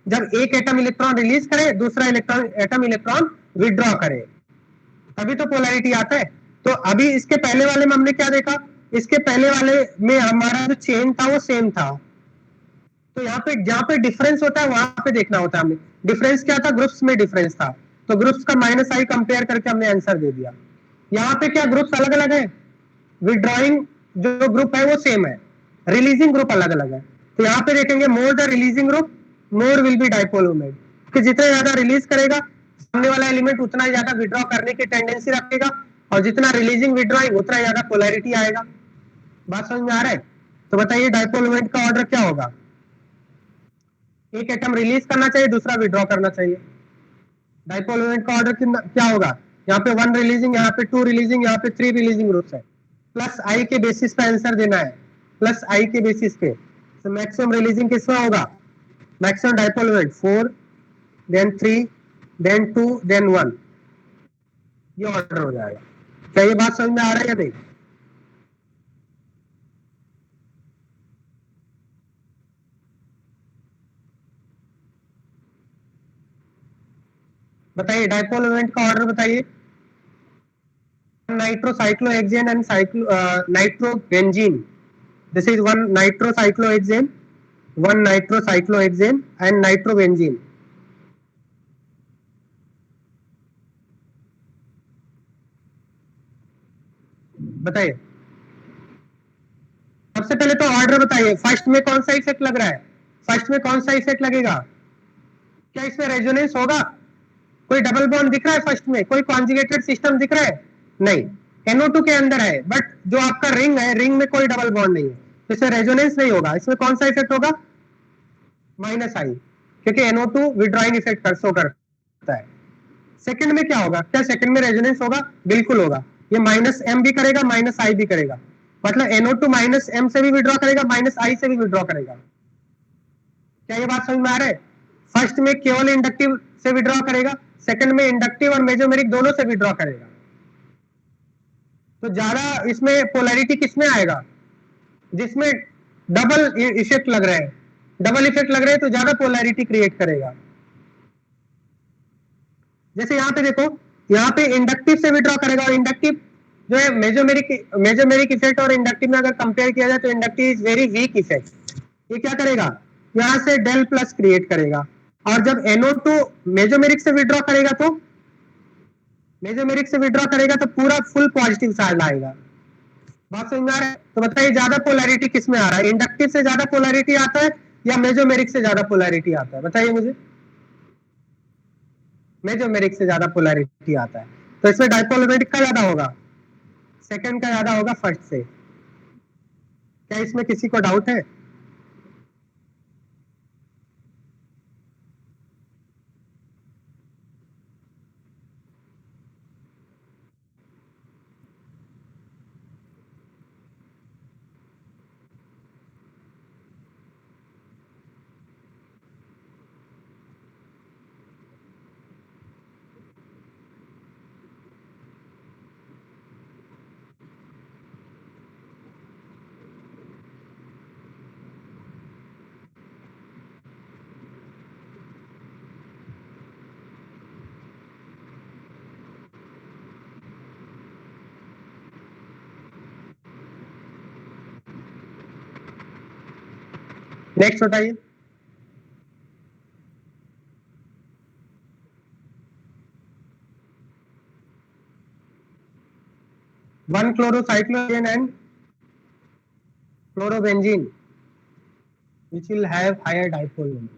जब एक एटम इलेक्ट्रॉन रिलीज करे, दूसरा एटम इलेक्ट्रॉन विड्रॉ करे, तभी तो पोलैरिटी आता है. तो अभी इसके पहले वाले में हमने क्या देखा? इसके पहले वाले में हमारा जो चेन था वो सेम था. तो यहाँ पे जहाँ पे डिफरेंस होता है वहां पे देखना होता है हमें. डिफरेंस क्या था? ग्रुप्स में डिफरेंस था, तो ग्रुप्स का माइनस आई कंपेयर करके हमने आंसर दे दिया. यहाँ पे क्या ग्रुप्स अलग अलग है? विड्रॉइंग जो ग्रुप है वो सेम है, रिलीजिंग ग्रुप अलग अलग है. तो यहाँ पे देखेंगे more the releasing group more will be dipole moment. कि जितना ज्यादा रिलीज करेगा सामने वाला एलिमेंट उतना ज्यादा विड्रॉ करने की टेंडेंसी रखेगा, और जितना रिलीजिंग विड्रॉइंग उतना ज्यादा पोलैरिटी आएगा. बात समझ में आ रहा है? तो बताइए डाइपोल मोमेंट का ऑर्डर क्या होगा? एक एटम रिलीज करना चाहिए, दूसरा विड्रॉ करना चाहिए. डाइपोल मोमेंट का ऑर्डर क्या होगा, यहाँ पे 1 रिलीजिंग, यहाँ पे 2 रिलीजिंग, यहाँ पे 3 रिलीजिंग ग्रुप्स है, प्लस आई के बेसिस पे आंसर देना है, प्लस आई के बेसिस पे। तो मैक्सिमम रिलीजिंग किसमें होगा, maximum dipole moment 4 then 3 then 2 then 1, ये ऑर्डर हो जाएगा। क्या ये बात समझ में आ रहा है या नहीं? बताइए डाइपोल मोमेंट का ऑर्डर बताइए। Nitrocyclohexane and nitrobenzene, this is one nitrocyclohexane, one nitrocyclohexane and nitrobenzene. बताइए, सबसे पहले तो ऑर्डर बताइए, फर्स्ट में कौन सा इफेक्ट लग रहा है, फर्स्ट में कौन सा इफेक्ट लगेगा, क्या इसमें रेजोनेंस होगा, कोई डबल बॉन्ड दिख रहा है फर्स्ट में, कोई कॉन्जुगेटेड सिस्टम दिख रहा है, नहीं, NO2 के अंदर है, बट जो आपका रिंग है, रिंग में कोई डबल बॉन्ड नहीं है, तो इसमें रेजोनेंस नहीं होगा। इसमें कौन सा इफेक्ट होगा, माइनस आई, क्योंकि NO2 विड्रॉइंग इफेक्ट शो करता है। सेकंड में क्या होगा, क्या सेकंड में रेजोनेंस होगा, बिल्कुल होगा, ये माइनस एम भी करेगा माइनस आई भी करेगा, मतलब NO2 माइनस एम से भी विड्रॉ करेगा माइनस आई से भी विड्रॉ करेगा। क्या ये बात समझ में आ रहा है? फर्स्ट में केवल इंडक्टिव से विड्रॉ करेगा, सेकंड में इंडक्टिव और मेसोमेरिक दोनों से विड्रॉ करेगा। तो ज्यादा इसमें पोलैरिटी किसमें आएगा, जिसमें डबल इफेक्ट लग रहा है, डबल इफेक्ट लग रहा है तो ज्यादा पोलैरिटी क्रिएट करेगा। जैसे यहाँ पे देखो, यहाँ पे इंडक्टिव से विड्रॉ करेगा, और इंडक्टिव जो है मेजोमेरिक इफेक्ट और इंडक्टिव में अगर कंपेयर किया जाए तो inductive is very weak effect. ये क्या करेगा, यहाँ से डेल प्लस क्रिएट करेगा, और जब NO2 मेजोमेरिक से विड्रॉ करेगा तो पूरा फुल पॉजिटिव चार्ज आएगा। बात समझ में आ रहा है? तो बताइए ज्यादा पोलैरिटी किस में आ रहा है, इंडक्टिव से ज्यादा पोलैरिटी आता है या मेजोमेरिक से ज्यादा पोलैरिटी आता है, बताइए मुझे। मेजोमेरिक से ज्यादा पोलैरिटी आता है, तो इसमें डाइपोल मोमेंट का ज्यादा होगा, सेकंड का ज्यादा होगा फर्स्ट से। क्या इसमें किसी को डाउट है? नेक्स्ट बताइए। One chlorocyclohexane and chlorobenzene which will have higher dipole moment,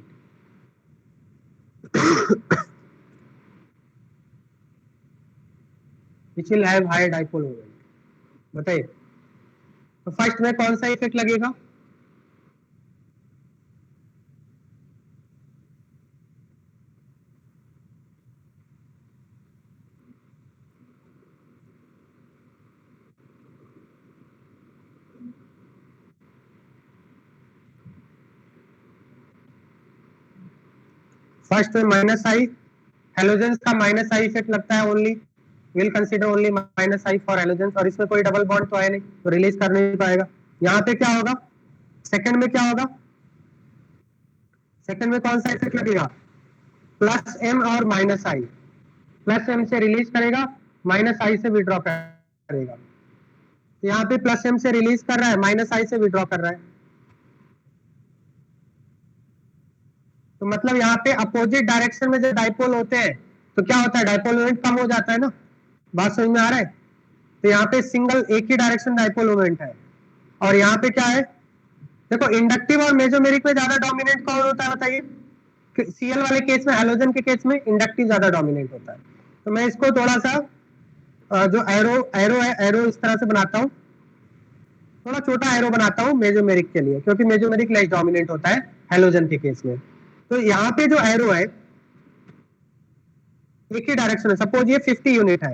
which will have higher dipole moment। बताइए, तो फर्स्ट में कौन सा इफेक्ट लगेगा, फर्स्ट में माइनस आई, हेलोजेंस का माइनस आई इफेक्ट लगता है only, will consider only minus I for halogens, और इसमें कोई डबल बॉन्ड तो है नहीं तो रिलीज कर नहीं पाएगा। यहाँ पे क्या होगा, सेकंड में क्या होगा, सेकंड में कौन सा इफेक्ट लगेगा, प्लस एम और माइनस आई, प्लस एम से रिलीज करेगा माइनस आई से विड्रॉ करेगा। तो यहाँ पे प्लस एम से रिलीज कर रहा है, माइनस आई से विड्रॉ कर रहा है, तो मतलब यहाँ पे अपोजिट डायरेक्शन में जब डाइपोल होते हैं तो क्या होता है, डाइपोल मोमेंट कम हो जाता है ना। बात समझ में आ रहा है? तो यहाँ पे सिंगल एक ही डायरेक्शन डाइपोल मोमेंट है, और यहाँ पे क्या है, देखो इंडक्टिव और मेसोमेरिक में ज्यादा डोमिनेंट कौन होता है बताइए, Cl वाले केस में, हेलोजन के केस में इंडक्टिव ज्यादा डोमिनेंट होता है। तो मैं इसको थोड़ा सा जो एरो एरो है, एरो इस तरह से बनाता हूँ, थोड़ा छोटा एरो बनाता हूँ मेसोमेरिक के लिए, क्योंकि मेसोमेरिक लेस डोमिनेंट होता है हेलोजन के केस में। तो यहाँ पे जो एरो है, एक ही डायरेक्शन है, सपोज ये 50 यूनिट है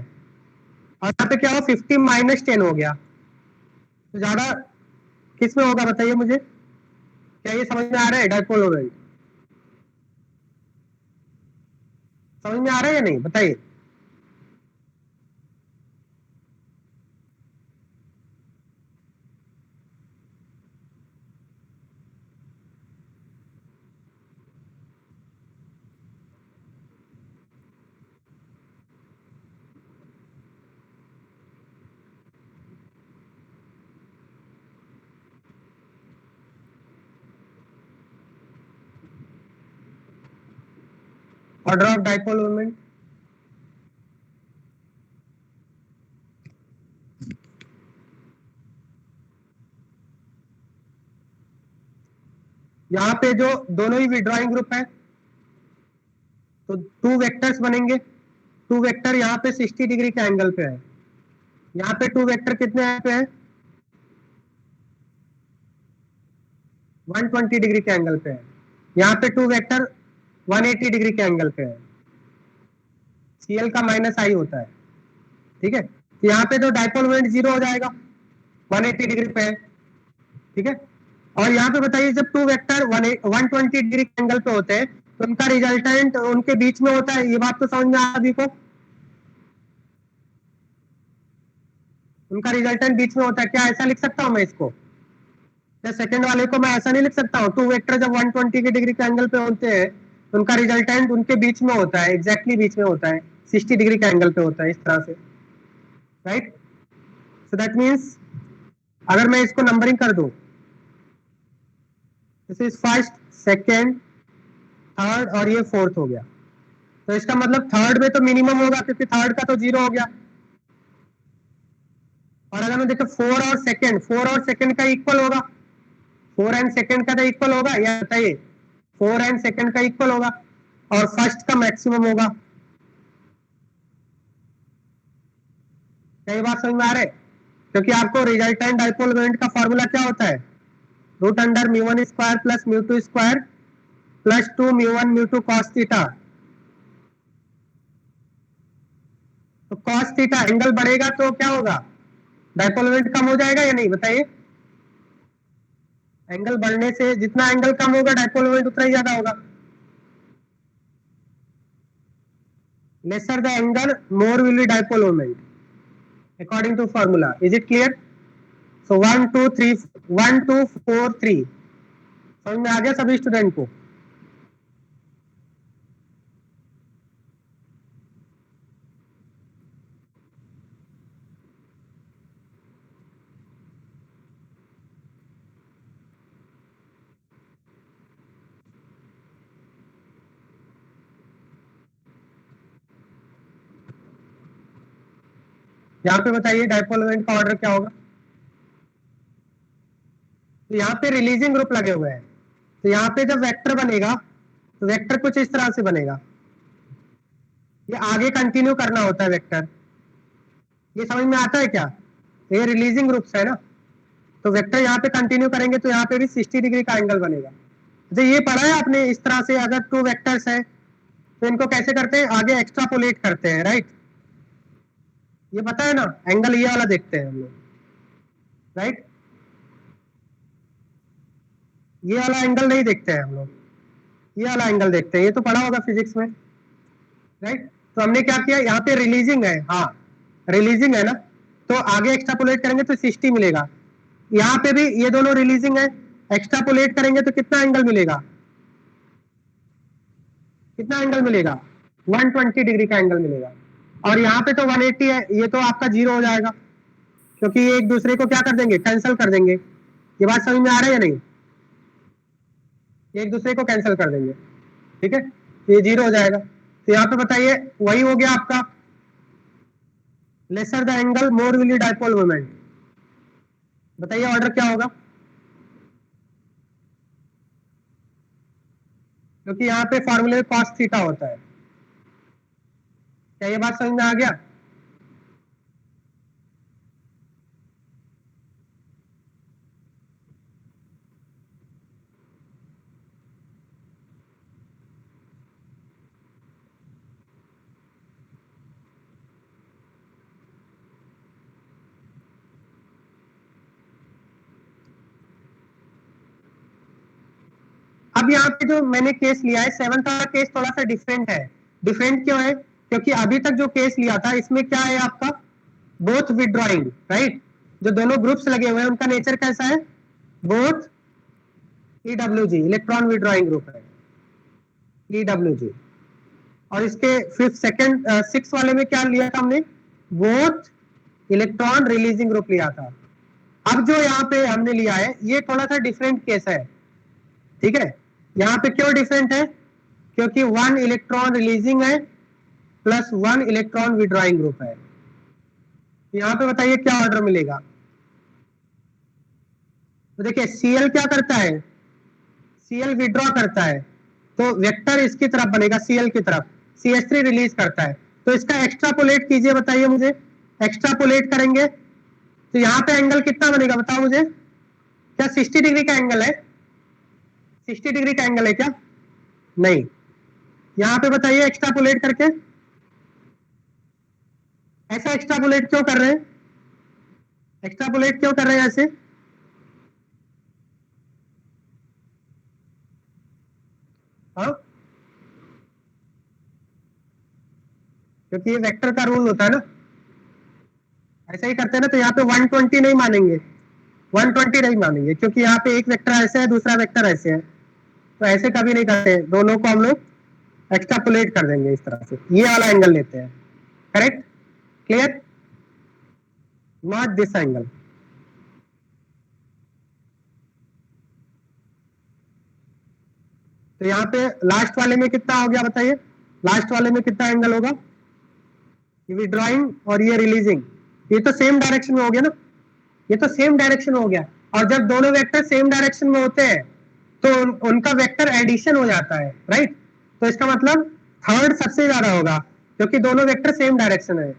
और यहाँ पे क्या हो 50 माइनस 10 हो गया, तो ज्यादा किस में होगा बताइए मुझे, क्या ये समझ में आ रहा है डायपोल मोमेंट? समझ में आ रहा है या नहीं बताइए? ऑर्डर ऑफ डायपोल मोमेंट, यहाँ पे जो दोनों ही विड्रॉइंग ग्रुप है तो टू वेक्टर्स बनेंगे, टू वेक्टर यहाँ पे 60 डिग्री के एंगल पे है, यहाँ पे टू वेक्टर कितने पे है 120 डिग्री के एंगल पे है, यहाँ पे टू वेक्टर 180 डिग्री के एंगल पे है, सीएल का माइनस आई होता है, ठीक है, तो यहाँ पे तो डायपोल मोमेंट जीरो हो जाएगा 180 डिग्री पे है, ठीक है। और यहाँ पे बताइए जब टू वेक्टर 120 डिग्री के एंगल पे होते हैं तो उनका रिजल्टेंट उनके बीच में होता है, ये बात तो समझ में आ सभी को, उनका रिजल्टेंट बीच में होता है, क्या ऐसा लिख सकता हूं मैं इसको? या सेकंड वाले को मैं ऐसा नहीं लिख सकता हूँ, टू वेक्टर जब 120 के डिग्री के एंगल पे होते हैं तो उनका रिजल्टेंट उनके बीच में होता है, एग्जैक्टली बीच में होता है, 60 डिग्री के एंगल पे होता है, इस तरह से, राइट। सो दैट मीन्स अगर मैं इसको नंबरिंग कर दूं, this is first, second, third और ये फोर्थ हो गया, तो इसका मतलब थर्ड में तो मिनिमम होगा क्योंकि थर्ड का तो जीरो हो गया, और अगर मैं देखो फोर और सेकेंड का इक्वल होगा, फोर एंड सेकेंड का तो इक्वल होगा, या बताइए फोर एंड सेकेंड का इक्वल होगा और फर्स्ट का मैक्सिमम होगा, क्या ये बात समझ में आ रहा है? क्योंकि आपको रिजल्टेंट डायपोल मोमेंट का फॉर्मूला क्या होता है, root under mu one square plus mu two square plus two mu one mu two cos theta, तो कॉस थीटा एंगल बढ़ेगा तो क्या होगा, डायपोल मोमेंट कम हो जाएगा या नहीं बताइए? एंगल बढ़ने से जितना एंगल कम होगा डायपोल मोमेंट उतना ही ज्यादा होगा, lesser the angle more will be dipole moment according to formula, is it clear? So 1 2 3 1 2 4 3 समझ में आ गया सभी स्टूडेंट को? यहाँ पे बताइए डायपोल मोमेंट का ऑर्डर क्या होगा, तो यहाँ पे रिलीजिंग ग्रुप लगे हुए हैं, तो यहाँ पे जब वेक्टर बनेगा तो वेक्टर कुछ इस तरह से बनेगा, ये आगे कंटिन्यू करना होता है वेक्टर, ये समझ में आता है क्या? ये रिलीजिंग ग्रुप्स है ना, तो वेक्टर यहाँ पे कंटिन्यू करेंगे तो यहाँ पे भी 60 डिग्री का एंगल बनेगा, तो ये पढ़ा है आपने इस तरह से, अगर टू वेक्टर्स है तो इनको कैसे करते हैं, आगे एक्स्ट्रापोलेट करते हैं, राइट, ये पता है ना, एंगल ये वाला देखते हैं हम लोग, राइट, ये वाला एंगल नहीं देखते हैं हम लोग, ये वाला एंगल देखते हैं, ये तो पढ़ा होगा फिजिक्स में, राइट। तो हमने क्या किया, यहाँ पे रिलीजिंग है, हाँ रिलीजिंग है ना, तो आगे एक्स्ट्रापोलेट करेंगे तो 60 मिलेगा, यहाँ पे भी ये दोनों रिलीजिंग है, एक्स्ट्रापोलेट करेंगे तो कितना एंगल मिलेगा, कितना एंगल मिलेगा, 120 डिग्री का एंगल मिलेगा, और यहाँ पे तो 180 है, ये तो आपका जीरो हो जाएगा क्योंकि ये एक दूसरे को क्या कर देंगे, कैंसिल कर देंगे, ये बात समझ में आ रहा है या नहीं? ये एक दूसरे को कैंसिल कर देंगे, ठीक है, तो ये जीरो हो जाएगा, तो यहाँ पे बताइए वही हो गया आपका, lesser the angle more will dipole moment, बताइए ऑर्डर क्या होगा, क्योंकि यहाँ पे फॉर्मूले कॉस थीटा होता है, क्या ये बात समझ में आ गया? अब यहाँ पे जो मैंने केस लिया है 7th वाला केस थोड़ा सा डिफरेंट है। डिफरेंट क्यों है? क्योंकि अभी तक जो केस लिया था इसमें क्या है आपका, बोथ विड्रॉइंग, राइट। जो दोनों ग्रुप्स लगे हुए हैं उनका नेचर कैसा है, both EWG, electron withdrawing group है EWG। और इसके फिफ्थ सेकंड 6 वाले में क्या लिया था हमने, बोथ इलेक्ट्रॉन रिलीजिंग ग्रुप लिया था। अब जो यहाँ पे हमने लिया है ये थोड़ा सा डिफरेंट केस है, ठीक है। यहाँ पे क्यों डिफरेंट है, क्योंकि 1 इलेक्ट्रॉन रिलीजिंग है प्लस 1 इलेक्ट्रॉन विड्रॉइंग ग्रुप है। यहाँ पे बताइए क्या ऑर्डर मिलेगा। तो देखिए Cl क्या करता है, Cl विड्रॉ करता है, तो वेक्टर इसकी तरफ बनेगा Cl की तरफ, CH3 रिलीज करता है। तो इसका एक्स्ट्रापोलेट कीजिए, बताइए मुझे। एक्स्ट्रापोलेट करेंगे तो यहाँ पे एंगल कितना बनेगा बताओ मुझे, क्या 60 डिग्री का एंगल है, 60 डिग्री का एंगल है क्या, नहीं। यहाँ पे बताइए एक्स्ट्रापोलेट करके, ऐसा एक्स्ट्रापोलेट क्यों कर रहे हैं, एक्स्ट्रापोलेट क्यों कर रहे हैं ऐसे, हाँ, क्योंकि ये वेक्टर का रूल होता है ना, ऐसा ही करते हैं ना। तो यहाँ पे 120 नहीं मानेंगे, 120 नहीं मानेंगे, क्योंकि यहाँ पे एक वेक्टर ऐसे है दूसरा वेक्टर ऐसे है, तो ऐसे कभी नहीं करते, दोनों को हम लोग एक्स्ट्रापोलेट कर देंगे इस तरह से, ये वाला एंगल लेते हैं, correct, clear, not this angle. तो यहाँ पे लास्ट वाले में कितना हो गया बताइए, लास्ट वाले में कितना एंगल होगा, ये विड्रॉइंग और ये रिलीजिंग, ये तो सेम डायरेक्शन में हो गया ना, ये तो सेम डायरेक्शन हो गया। और जब दोनों वेक्टर सेम डायरेक्शन में होते हैं तो उनका वेक्टर एडिशन हो जाता है, राइट। तो इसका मतलब थर्ड सबसे ज्यादा होगा, क्योंकि दोनों वेक्टर सेम डायरेक्शन है,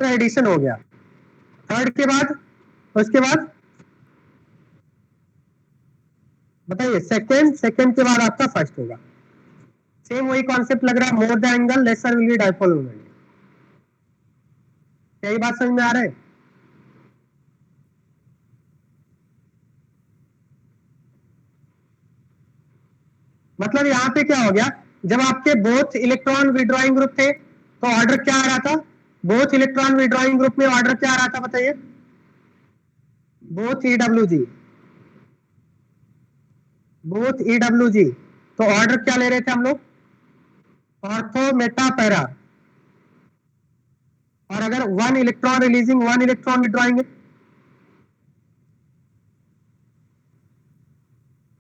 एडिशन हो गया। थर्ड के बाद, उसके बाद बताइए, सेकंड, सेकंड के बाद आपका फर्स्ट होगा। सेम वही कॉन्सेप्ट लग रहा है, more the angle laser will be dipole moment. क्या ये बात समझ में आ रहा है? मतलब यहाँ पे क्या हो गया, जब आपके बोथ इलेक्ट्रॉन विड्रॉइंग ग्रुप थे तो ऑर्डर क्या आ रहा था, बोथ इलेक्ट्रॉन विड्रॉइंग ग्रुप में ऑर्डर क्या आ रहा था बताइए, बोथ EWG, बोथ EWG। तो ऑर्डर क्या ले रहे थे हम लोग, ऑर्थो मेटा पैरा। और अगर 1 इलेक्ट्रॉन रिलीजिंग 1 इलेक्ट्रॉन विड्रॉइंग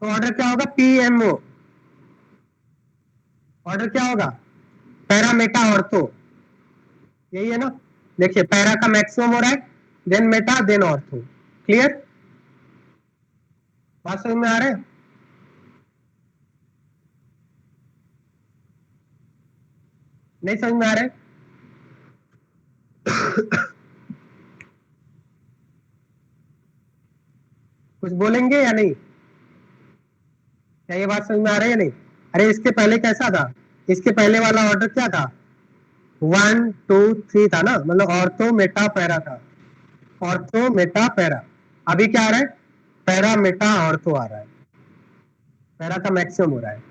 तो ऑर्डर क्या होगा, PMO। ऑर्डर क्या होगा, पैरा मेटा ऑर्थो, यही है ना। देखिए पैरा का मैक्सिमम हो रहा है, then meta then ortho, clear, बात समझ में आ रहा है? नहीं समझ में आ रहा है? कुछ बोलेंगे या नहीं, क्या ये बात समझ में आ रहा है या नहीं? अरे इसके पहले कैसा था, इसके पहले वाला ऑर्डर क्या था, 1 2 3 था ना, मतलब ऑर्थो मेटा पैरा था, ऑर्थो मेटा पैरा। अभी क्या आ रहा है, पैरा मेटा ऑर्थो आ रहा है, पैरा का मैक्सिमम हो रहा है।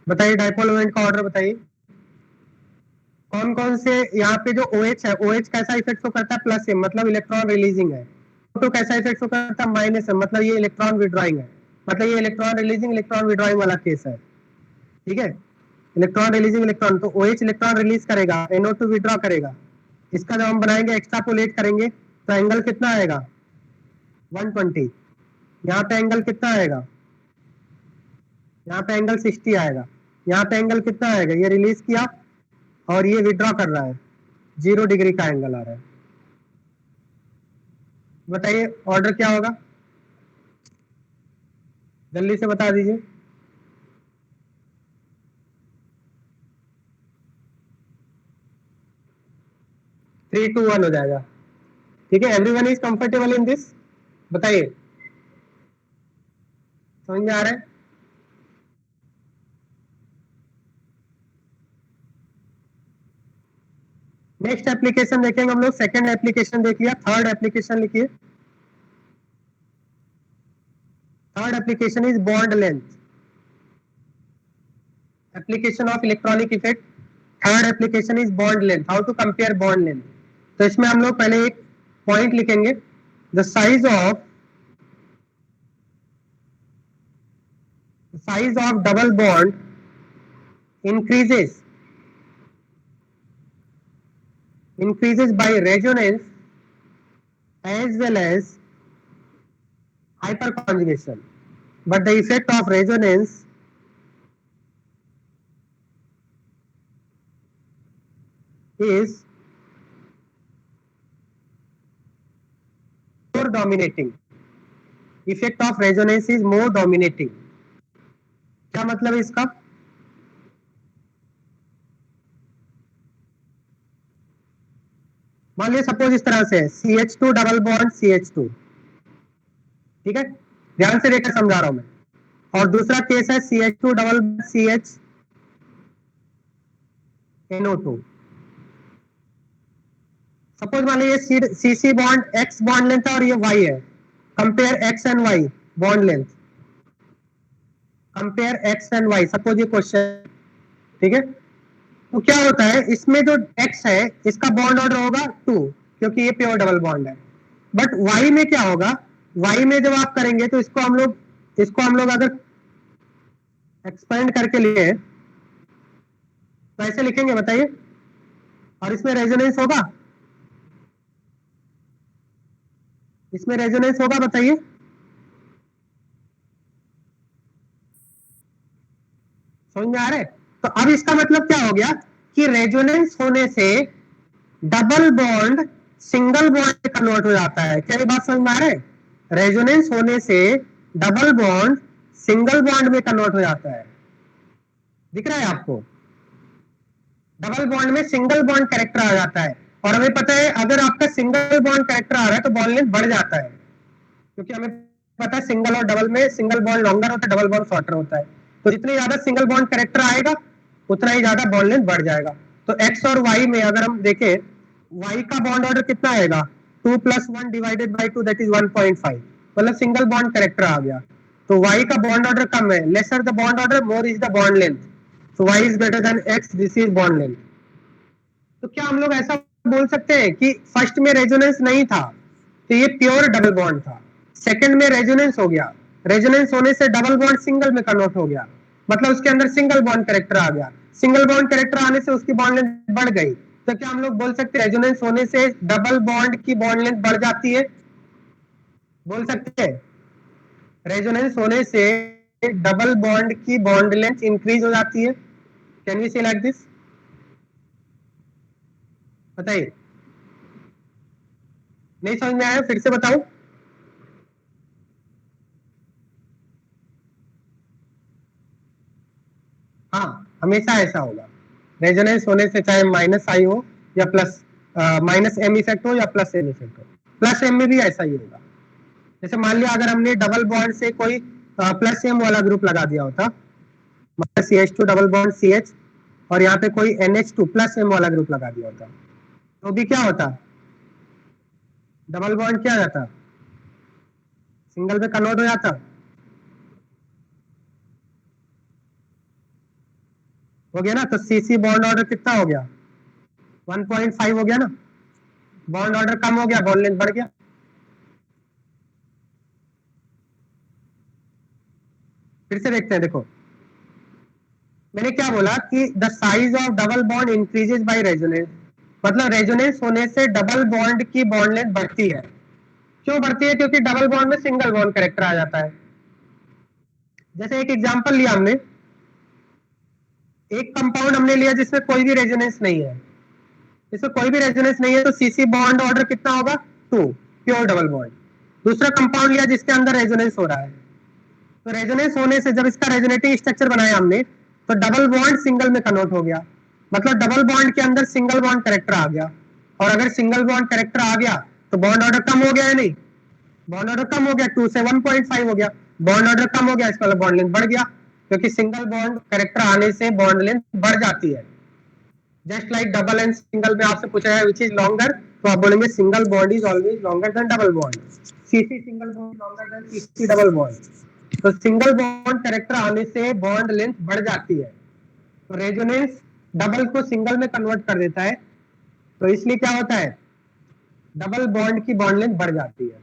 बताइए डाइपोल मोमेंट का ऑर्डर बताइए, कौन कौन से यहाँ पे जो OH है, OH कैसा इफेक्ट शो करता है, प्लस M मतलब इलेक्ट्रॉन रिलीजिंग है, तो कैसा इफेक्ट शो करता है, -M मतलब ये इलेक्ट्रॉन विड्रॉइंग है, मतलब ये इलेक्ट्रॉन रिलीजिंग इलेक्ट्रॉन विड्रॉइंग वाला केस है, ठीक है। इलेक्ट्रॉन रिलीजिंग इलेक्ट्रॉन, तो OH इलेक्ट्रॉन रिलीज करेगा, NO2 विड्रॉ करेगा। इसका जब हम बनाएंगे एक्स्ट्रापोलेट करेंगे तो एंगल कितना आएगा, 120। यहाँ पे एंगल कितना आएगा, यहाँ पे एंगल 60 आएगा। यहाँ पे एंगल कितना आएगा, ये रिलीज किया और ये विड्रॉ कर रहा है, 0 डिग्री का एंगल आ रहा है। बताइए ऑर्डर क्या होगा, जल्दी से बता दीजिए। 3 2 1 हो जाएगा, ठीक है, everyone is comfortable in this, बताइए समझ में आ रहा है? नेक्स्ट एप्लीकेशन देखेंगे हम लोग, सेकंड एप्लीकेशन देख लिया, थर्ड एप्लीकेशन लिखिए। Third application is bond length, application of electronic effect. Third application is bond length, how to compare bond length. तो इसमें हम लोग पहले एक पॉइंट लिखेंगे, the size of double bond increases by resonance as well as hyperconjugation, but the effect of resonance is more dominating. Effect of resonance is more dominating. क्या मतलब है इसका? मान लीजिए सपोज इस तरह से है, CH2 डबल बॉन्ड CH2, ठीक है, ध्यान से देखकर समझा रहा हूं मैं। और दूसरा केस है CH2 डबल CHNO2। सपोज मान लीजिए CC bond X bond length है और ये Y है, compare X and Y bond length, compare X and Y, suppose ये क्वेश्चन, ठीक है। तो क्या होता है, इसमें जो X है इसका बॉन्ड ऑर्डर होगा 2, क्योंकि ये प्योर डबल बॉन्ड है। बट Y में क्या होगा, Y में जब आप करेंगे तो इसको हम लोग अगर एक्सपेंड करके लिए तो ऐसे लिखेंगे, बताइए, और इसमें रेजोनेंस होगा, इसमें रेजोनेंस होगा, बताइए। समझ में आ रहा है? तो अब इसका मतलब क्या हो गया कि रेजोनेंस होने से डबल बॉन्ड सिंगल बॉन्ड में कन्वर्ट हो जाता है। क्या ये बात समझ में आ रहा है? रेजोनेंस होने से डबल बॉन्ड सिंगल बॉन्ड में कन्वर्ट हो जाता है। दिख रहा है आपको? डबल बॉन्ड में सिंगल बॉन्ड कैरेक्टर आ जाता है। और हमें पता है अगर आपका सिंगल बॉन्ड कैरेक्टर आ रहा है तो बॉन्ड लेंथ बढ़ जाता है, क्योंकि हमें पता है सिंगल और डबल में सिंगल बॉन्ड लॉन्गर होता है, डबल बॉन्ड शॉर्टर होता है। तो जितनी ज्यादा सिंगल बॉन्ड कैरेक्टर आएगा उतना ही ज्यादा बॉन्ड लेंथ बढ़ जाएगा। तो एक्स और वाई में अगर हम देखें, वाई का बॉन्ड ऑर्डर कितना आएगा, 2 + 1 डिवाइडेड बाई 2 दैट इज 1.5, मतलब सिंगल बॉन्ड कैरेक्टर आ गया। तो वाई का बॉन्ड ऑर्डर कम है, lesser the bond order more is the bond length, so y is greater than x, this is bond length। तो क्या हम लोग ऐसा बोल सकते हैं कि फर्स्ट में रेजोनेंस नहीं था तो ये प्योर डबल बॉन्ड था, सेकंड में रेजोनेंस हो गया, रेजोनेंस होने से डबल बॉन्ड सिंगल में कन्वर्ट हो गया, मतलब उसके अंदर सिंगल बॉन्ड कैरेक्टर आ गया, सिंगल बॉन्ड कैरेक्टर आने से उसकी बॉन्ड लेंथ बढ़ गई। तो क्या हम लोग बोल सकते हैं रेजोनेंस होने से डबल बॉन्ड की बॉन्ड लेंथ बढ़ जाती है? बोल सकते हैं रेजोनेंस होने से डबल बॉन्ड की बॉन्ड लेंथ इंक्रीज हो जाती है। कैन वी से लाइक दिस? बताइए, नहीं समझ में आया? फिर से बताऊं? हाँ, हमेशा ऐसा होगा, रेजोनेंस होने से चाहे माइनस आई हो या प्लस माइनस एम इफेक्ट हो या प्लस एम इफेक्ट हो, प्लस एम में भी ऐसा ही होगा। जैसे मान लिया अगर हमने डबल बॉन्ड से कोई प्लस एम वाला ग्रुप लगा दिया होता, मतलब CH2 डबल बॉन्ड CH, और यहाँ पे कोई NH2 प्लस एम वाला ग्रुप लगा दिया होता, तो भी क्या होता, डबल बॉन्ड क्या जाता, सिंगल में कन्वर्ट हो जाता। हो गया ना? तो CC बॉन्ड ऑर्डर कितना हो गया, 1.5 हो गया ना, बॉन्ड ऑर्डर कम हो गया, बॉन्ड लेंथ बढ़ गया। फिर से देखते हैं, देखो मैंने क्या बोला कि the size of double bond increases by resonance, मतलब रेजोनेंस होने से डबल बॉन्ड की बॉन्ड लेंथ बढ़ती है। क्यों बढ़ती है? क्योंकि डबल बॉन्ड में सिंगल बॉन्ड कैरेक्टर आ जाता है। जैसे एक एग्जांपल लिया हमने, एक कंपाउंड हमने लिया जिसमें कोई भी रेजोनेंस नहीं है, इसमें कोई भी रेजोनेंस नहीं है, तो सीसी बॉन्ड ऑर्डर कितना होगा, 2, प्योर डबल बॉन्ड। दूसरा कंपाउंड लिया जिसके अंदर रेजोनेंस हो रहा है, तो रेजोनेंस होने से जब इसका रेजोनेटिंग स्ट्रक्चर बनाया हमने तो डबल बॉन्ड सिंगल में कन्वर्ट हो गया, मतलब डबल बॉन्ड के अंदर सिंगल बॉन्ड कैरेक्टर आ गया। और अगर सिंगल बॉन्ड कैरेक्टर आ गया तो बॉन्ड ऑर्डर कम हो गया है नहीं, बॉन्ड ऑर्डर कम हो गया, 2 से 1.5 हो गया, बॉन्ड ऑर्डर कम हो गया, इसका मतलब बॉन्ड लेंथ बढ़ गया, क्योंकि सिंगल बॉन्ड कैरेक्टर आने से बॉन्ड लेंथ बढ़ जाती है। Just like double and single में आपसे पूछा है विच इज लॉन्गर, तो आप बोलेंगे single bond is always longer than double bond, CC single bond longer than CC double bond. तो सिंगल बॉन्ड कैरेक्टर आने से बॉन्ड लेंथ बढ़ जाती है, तो रेजोनेंस डबल को सिंगल में कन्वर्ट कर देता है, तो इसलिए क्या होता है, डबल बॉन्ड की बॉन्ड लेंथ बढ़ जाती है,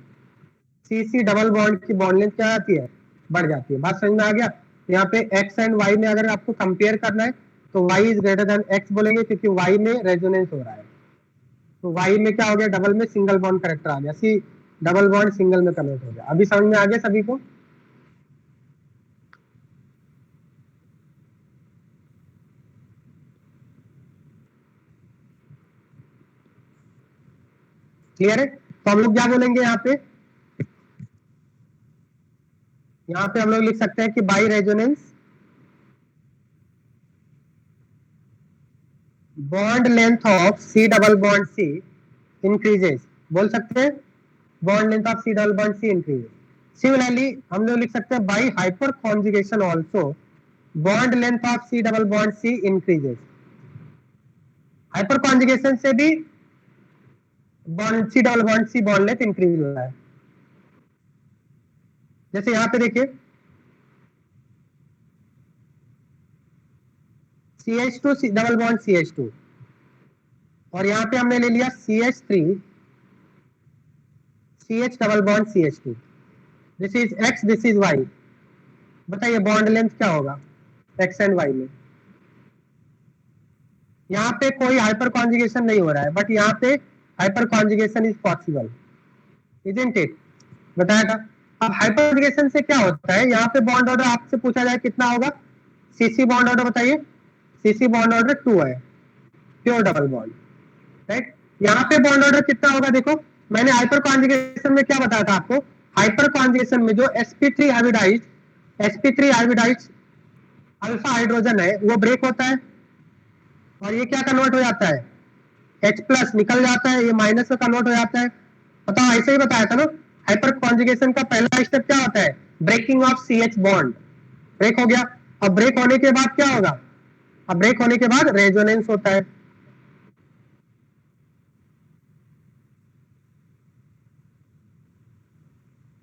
सीसी डबल बॉन्ड की बॉन्ड लेंथ क्या आती है, बढ़ जाती है। बात समझ में आ गया। यहाँ पे एक्स एंड वाई में अगर आपको कंपेयर करना है तो Y is greater than X बोलेंगे, क्योंकि वाई में रेजोनेंस हो रहा है, तो वाई में क्या हो गया, डबल में सिंगल बॉन्ड करेक्टर आ गया, सी डबल बॉन्ड सिंगल में कन्वर्ट हो गया। अभी समझ में आ गया सभी को। क्लियर है। तो हम लोग क्या बोलेंगे यहाँ पे हम लोग लिख सकते हैं कि by resonance bond length of C double bond C increases, बोल सकते हैं bond length of C double bond C increases. Similarly हम लोग लिख सकते हैं by hyperconjugation also bond length of C double bond C increases. Hyperconjugation से भी bond C double bond C bond length increase हो रहा है। जैसे यहाँ पे देखिए CH2 डबल बॉन्ड CH2, और यहाँ पे हमने ले लिया CH3 CH double bond CH2, this is X this is Y। बताइए बॉन्ड लेंथ क्या होगा X एंड Y में। यहाँ पे कोई हाइपर कॉन्जुगेशन नहीं हो रहा है, बट यहाँ पे hyper conjugation is possible, isn't it, बताया था। अब हाइपर कॉन्जुगेशन से क्या होता है, यहाँ पे बॉन्ड ऑर्डर आपसे पूछा जाए कितना होगा, सीसी बॉन्ड ऑर्डर बताइए, सीसी बॉन्ड ऑर्डर 2 है, प्योर डबल बॉन्ड, राइट। यहाँ पे बॉन्ड ऑर्डर कितना होगा, देखो मैंने हाइपर कॉन्जुगेशन में क्या बताया था आपको, हाइपर कॉन्जुगेशन में जो sp3 hybridise sp3 hybridise alpha hydrogen है वो ब्रेक होता है, और ये क्या कन्वर्ट हो जाता है, H प्लस निकल जाता है, ये माइनस में कन्वर्ट हो जाता है। बताओ ऐसे ही बताया था ना, हाइपर कॉन्जुगेशन का पहला स्टेप क्या होता है, breaking of CH bond, break हो गया। अब ब्रेक होने के बाद क्या होगा, अब ब्रेक होने के बाद रेजोनेंस होता है।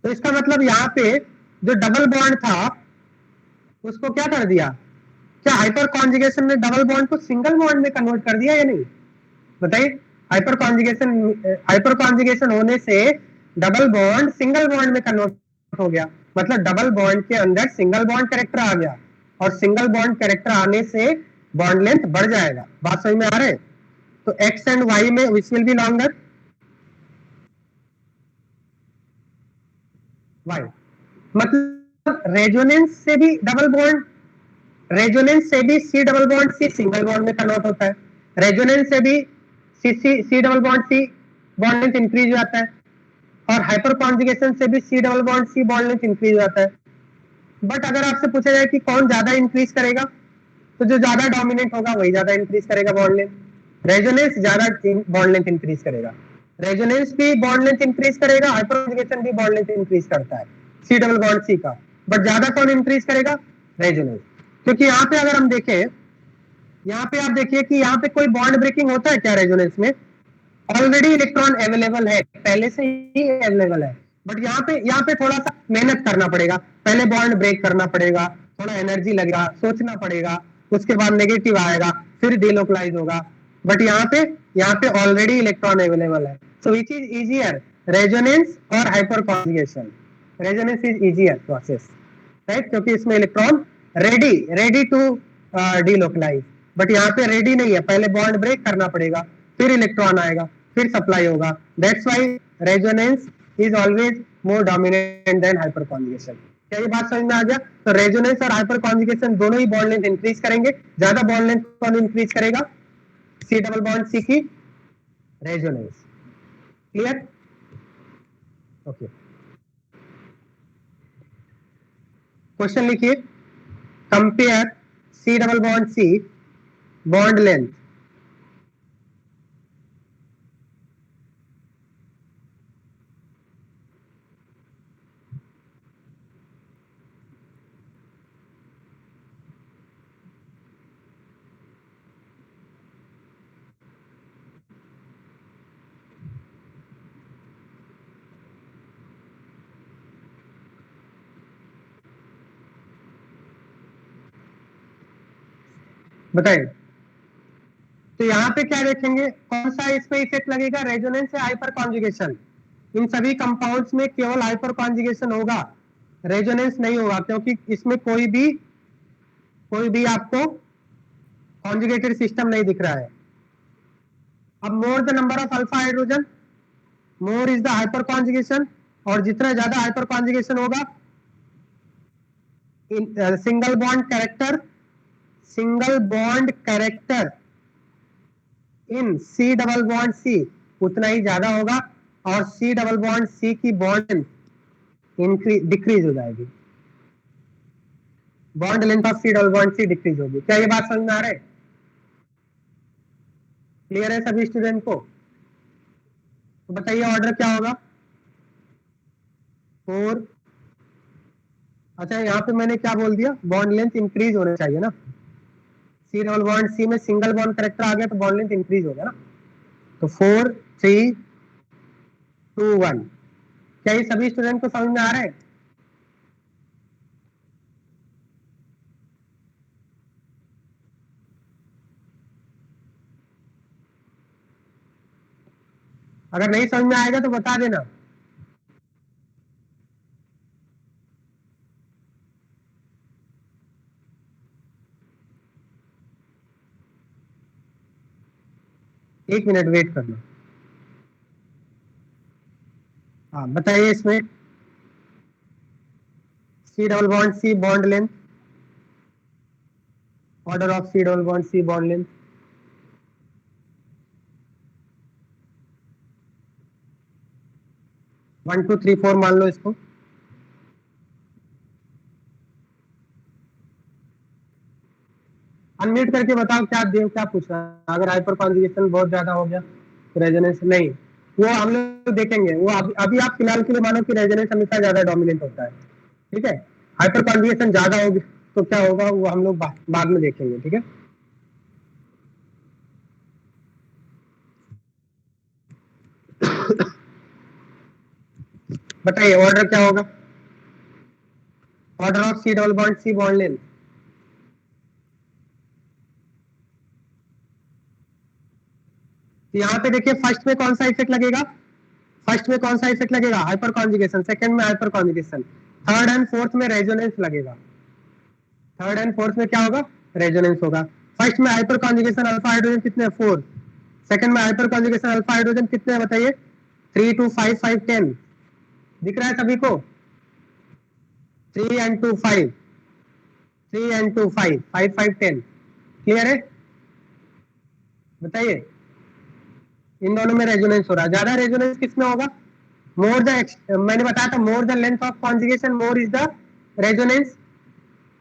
तो इसका मतलब यहाँ पे जो डबल बॉन्ड था उसको क्या कर दिया, क्या हाइपर कॉन्जुगेशन ने डबल बॉन्ड को सिंगल बॉन्ड में कन्वर्ट कर दिया या नहीं, बताइए। हाइपर कॉन्जुगेशन होने से डबल बॉन्ड सिंगल बॉन्ड में कन्वर्ट हो गया, मतलब डबल बॉन्ड के अंदर सिंगल बॉन्ड कैरेक्टर आ गया, और सिंगल बॉन्ड कैरेक्टर आने से बॉन्ड लेंथ बढ़ जाएगा। बात समझ में आ रहा है। तो एक्स एंड वाई में which will be longer, Y, मतलब रेजोनेंस से भी डबल बॉन्ड, रेजोनेंस से भी C double bond C single bond में कन्वर्ट होता है, रेजोनेंस से भी C double bond C bond length increase हो जाता है, और हाइपर कॉन्जुगेशन से भी C double bond C bond length increase हो जाता है। बट अगर आपसे पूछा जाए कि कौन ज्यादा इंक्रीज करेगा, तो जो ज्यादा डोमिनेंट होगा वही ज्यादा इंक्रीज करेगा बॉन्ड लेंथ। रेजोनेंस ज्यादा बॉन्ड लेंथ इंक्रीज करेगा, रेजोनेंस भी बॉन्ड लेंथ इंक्रीज करेगा, हाइपर कॉन्जुगेशन भी बॉन्ड लेंथ इंक्रीज करता है सी डबल बॉन्ड सी का, बट ज्यादा कौन इंक्रीज करेगा, रेजोनेंस। क्योंकि यहाँ पे अगर हम देखें, यहाँ पे आप देखिए कि यहाँ पे कोई बॉन्ड ब्रेकिंग होता है क्या रेजोनेंस में, ऑलरेडी इलेक्ट्रॉन अवेलेबल है, पहले से ही अवेलेबल है, बट यहाँ पे थोड़ा सा मेहनत करना पड़ेगा, पहले बॉन्ड ब्रेक करना पड़ेगा, थोड़ा एनर्जी लगेगा, सोचना पड़ेगा, उसके बाद नेगेटिव आएगा, फिर डिलोकलाइज होगा। बट यहाँ पे ऑलरेडी इलेक्ट्रॉन अवेलेबल है, so which is easier, resonance और hyperconjugation. Resonance is easier process, right, क्योंकि इसमें electron ready ready to delocalize, but यहाँ पे रेडी नहीं है, पहले बॉन्ड ब्रेक करना पड़ेगा, फिर इलेक्ट्रॉन आएगा, फिर सप्लाई होगा। That's why resonance is always more dominant than hyperconjugation. क्या ये बात समझ में आ गया। तो रेजोनेंस और हाइपर कॉन्जुगेशन दोनों ही बॉन्ड लेंथ इंक्रीज करेंगे, ज्यादा बॉन्ड लेंथ कौन इंक्रीज करेगा, सी डबल बॉन्ड सी की रेजोनेंस। Clear, okay. क्वेश्चन लिखिए, compare C double bond C bond length बताइए। तो यहाँ पे क्या देखेंगे, कौन सा इसमें इफेक्ट लगेगा, रेजोनेंस या हाइपर कॉन्जुगेशन। इन सभी कंपाउंड्स में केवल हाइपर कॉन्जुगेशन होगा, रेजोनेंस नहीं होगा, क्योंकि इसमें कोई भी आपको कॉन्जुगेटेड सिस्टम नहीं दिख रहा है। अब more the number of alpha hydrogen, more is the hyperconjugation, और जितना ज्यादा हाइपर कॉन्जुगेशन होगा, single bond character in C double bond C उतना ही ज्यादा होगा, और सी डबल बॉन्ड सी की बॉन्ड डिक्रीज हो जाएगी, bond length of C double bond C decrease होगी। क्या ये बात समझ में आ रहा है? क्लियर है सभी स्टूडेंट को? तो बताइए ऑर्डर क्या होगा? 4। अच्छा, यहाँ पे मैंने क्या बोल दिया, बॉन्ड लेंथ इंक्रीज होना चाहिए ना, सी डबल बॉन्ड सी में सिंगल बॉन्ड करेक्टर आ गया तो बॉन्ड लेंथ इंक्रीज हो गया ना। तो 4 3 2 1। क्या ये सभी स्टूडेंट को समझ में आ रहा है? अगर नहीं समझ में आएगा तो बता देना। एक मिनट वेट करना। हाँ बताइए, इसमें C double bond C bond length, order of C double bond C bond length. 1 2 3 4 मान लो इसको। अनम्यूट करके बताओ क्या देव क्या पूछ रहा है। अगर हाइपर कॉन्जुगेशन बहुत ज्यादा हो गया तो रेजोनेंस नहीं, वो हम लोग देखेंगे। वो अभी आप फिलहाल के लिए मानो कि रेजोनेंस हमेशा ज्यादा डोमिनेंट होता है, ठीक है। हाइपर कॉन्जुगेशन ज्यादा होगी तो क्या होगा, वो हम लोग बाद में देखेंगे, ठीक है। बताइए ऑर्डर क्या होगा, order of C double bond C bond length. यहाँ पे देखिए फर्स्ट में कौन सा इफेक्ट लगेगा, फर्स्ट में कौन सा इफेक्ट लगेगा, हाइपर कॉन्जुगेशन। सेकंड में hyper conjugation. Third and fourth में रेजोनेंस लगेगा। थर्ड एंड फोर्थ में क्या होगा, रेजोनेंस होगा। फर्स्ट में हाइपर कॉन्जुगेशन अल्फा हाइड्रोजन कितने, 4। सेकंड में हाइपर कॉन्जुगेशन अल्फा हाइड्रोजन कितने हैं बताइए, 3 2 5 5 10। दिख रहा है सभी को? 3 एंड 2 5, 3 एंड 2 5 5 5 10। क्लियर है? बताइए, इन दोनों में रेजोनेंस हो रहा है। ज्यादा रेजोनेंस किसमें होगा, मोर द, मैंने बताया था more the length of conjugation more is the resonance.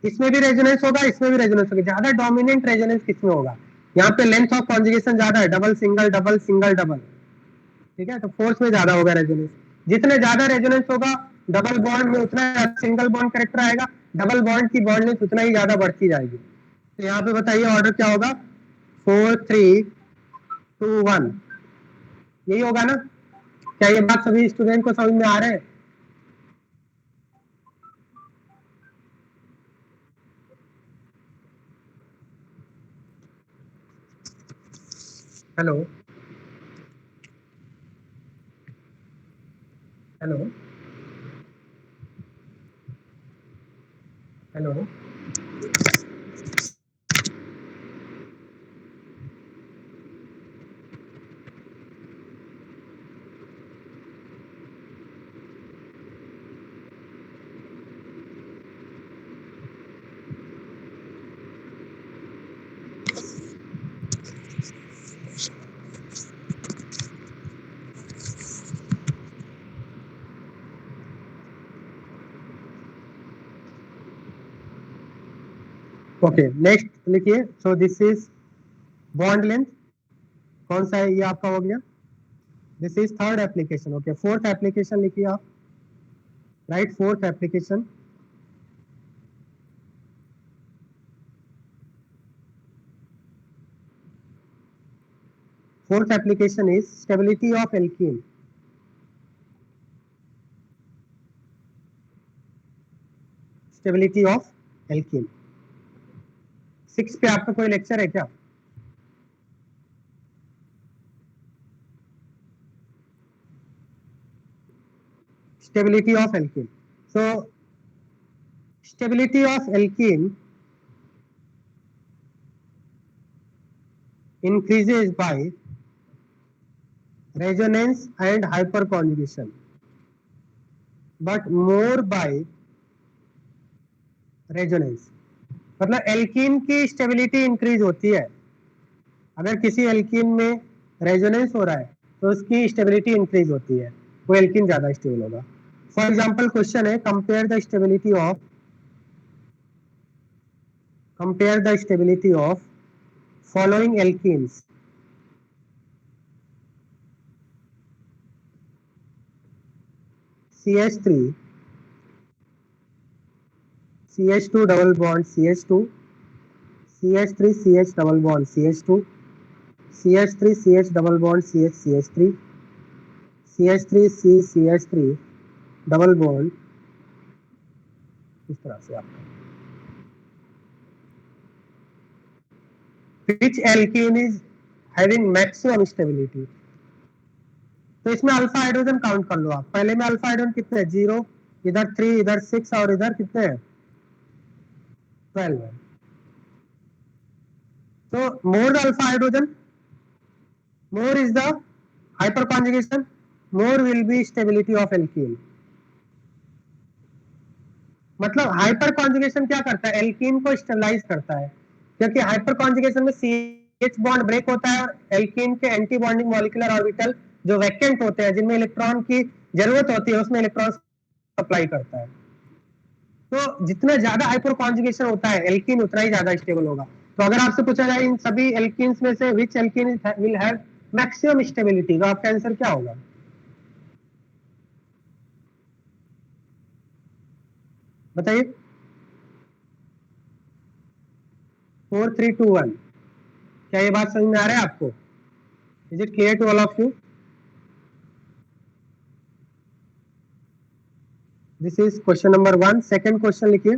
इसमें भी रेजोनेंस होगा, इसमें भी रेजोनेंस होगा। ज्यादा डोमिनेंट रेजोनेंस किसमें होगा, यहाँ पे लेंथ ऑफ कॉन्जुगेशन ज्यादा है, double single double single double, ठीक है। तो फोर्स में ज्यादा होगा रेजोनेंस। जितने ज्यादा रेजोनेंस होगा डबल बॉन्ड में उतना सिंगल बॉन्ड करेक्टर आएगा, डबल बॉन्ड की बॉन्ड लेंथ उतना ही ज्यादा बढ़ती जाएगी। तो यहाँ पे बताइए ऑर्डर क्या होगा, 4 3 2 1, यही होगा ना? क्या ये बात सभी स्टूडेंट को समझ में आ रहे हैं? Hello hello hello. Okay next लिखिए। So this is bond length, कौन सा है ये आपका हो गया। This is third application. Okay, fourth application लिखिए आप, right, fourth application. Fourth application is stability of alkene. Stability of alkene. 6 पे आपका कोई लेक्चर है क्या? Stability of alkene. So stability of alkene increases by resonance and hyperconjugation, but more by resonance. मतलब alkene की stability increase होती है. अगर किसी एल्कीन में रेजोनेंस हो रहा है तो उसकी स्टेबिलिटी इंक्रीज होती है, वो एल्कीन ज्यादा स्टेबल होगा. फॉर एग्जांपल क्वेश्चन है, compare the stability of following alkenes. CH3, CH2 double bond CH2, CH3 CH double bond CH2, CH3 CH double bond CH CH3, CH3 C CH3 double bond. इस तरह से आपका which alkene is having maximum stability. तो इसमें alpha hydrogen count कर लो आप. पहले में अल्फा हाइड्रोजन कितने हैं? 0, इधर 3, इधर 6 और इधर कितने हैं? 12 है. तो more the alpha hydrogen, more is the hyperconjugation, more will be stability of alkene. मतलब हाइपर कॉन्जुगेशन क्या करता है? एल्कीन को स्टेबलाइज करता है, क्योंकि हाइपर कॉन्जुगेशन में CH बॉन्ड ब्रेक होता है और एल्कीन के एंटी बॉन्डिंग मॉलिक्यूलर ऑर्बिटल जो वैकेंट होते हैं, जिनमें इलेक्ट्रॉन की जरूरत होती है, उसमें इलेक्ट्रॉन सप्लाई करता है. तो जितना ज्यादा हाइपर कॉन्जुगेशन होता है एल्कीन उतना ही ज्यादा स्टेबल होगा. तो अगर आपसे पूछा जाए इन सभी एल्कीन्स में से which alkene will have maximum stability, तो आपका आंसर क्या होगा? बताइए. 4, 3, 2, 1. क्या ये बात समझ में आ रहा है आपको? Is it clear to all of you? This is question number 1. Second question लिखिए.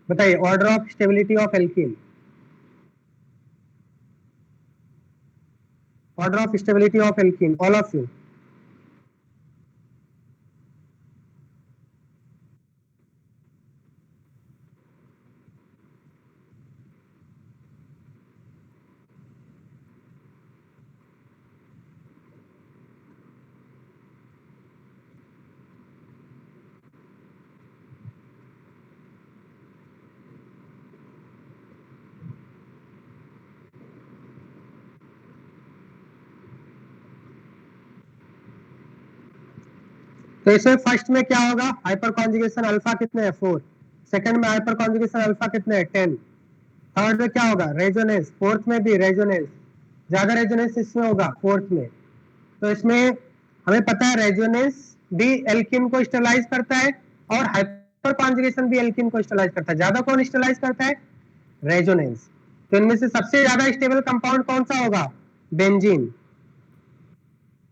बताइए order of stability of alkene. Order of stability of alkene, all of you. तो इसमें फर्स्ट में क्या होगा? हाइपर कॉन्जुगेशन अल्फा कितने हैं? 4. सेकंड में हाइपर कॉन्जुगेशन अल्फा कितने हैं? 10. थर्ड में क्या होगा? रेजोनेंस. फोर्थ में भी रेजोनेंस, ज्यादा रेजोनेंस इसमें होगा फोर्थ में. तो इसमें हमें पता है रेजोनेंस भी एल्कीन को स्टेबलाइज करता है और हाइपर कॉन्जुगेशन भी एल्कीन को स्टेबलाइज करता है. ज्यादा कौन स्टेबलाइज करता है? रेजोनेंस. तो इनमें से सबसे ज्यादा स्टेबल कंपाउंड कौन सा होगा? बेंजीन.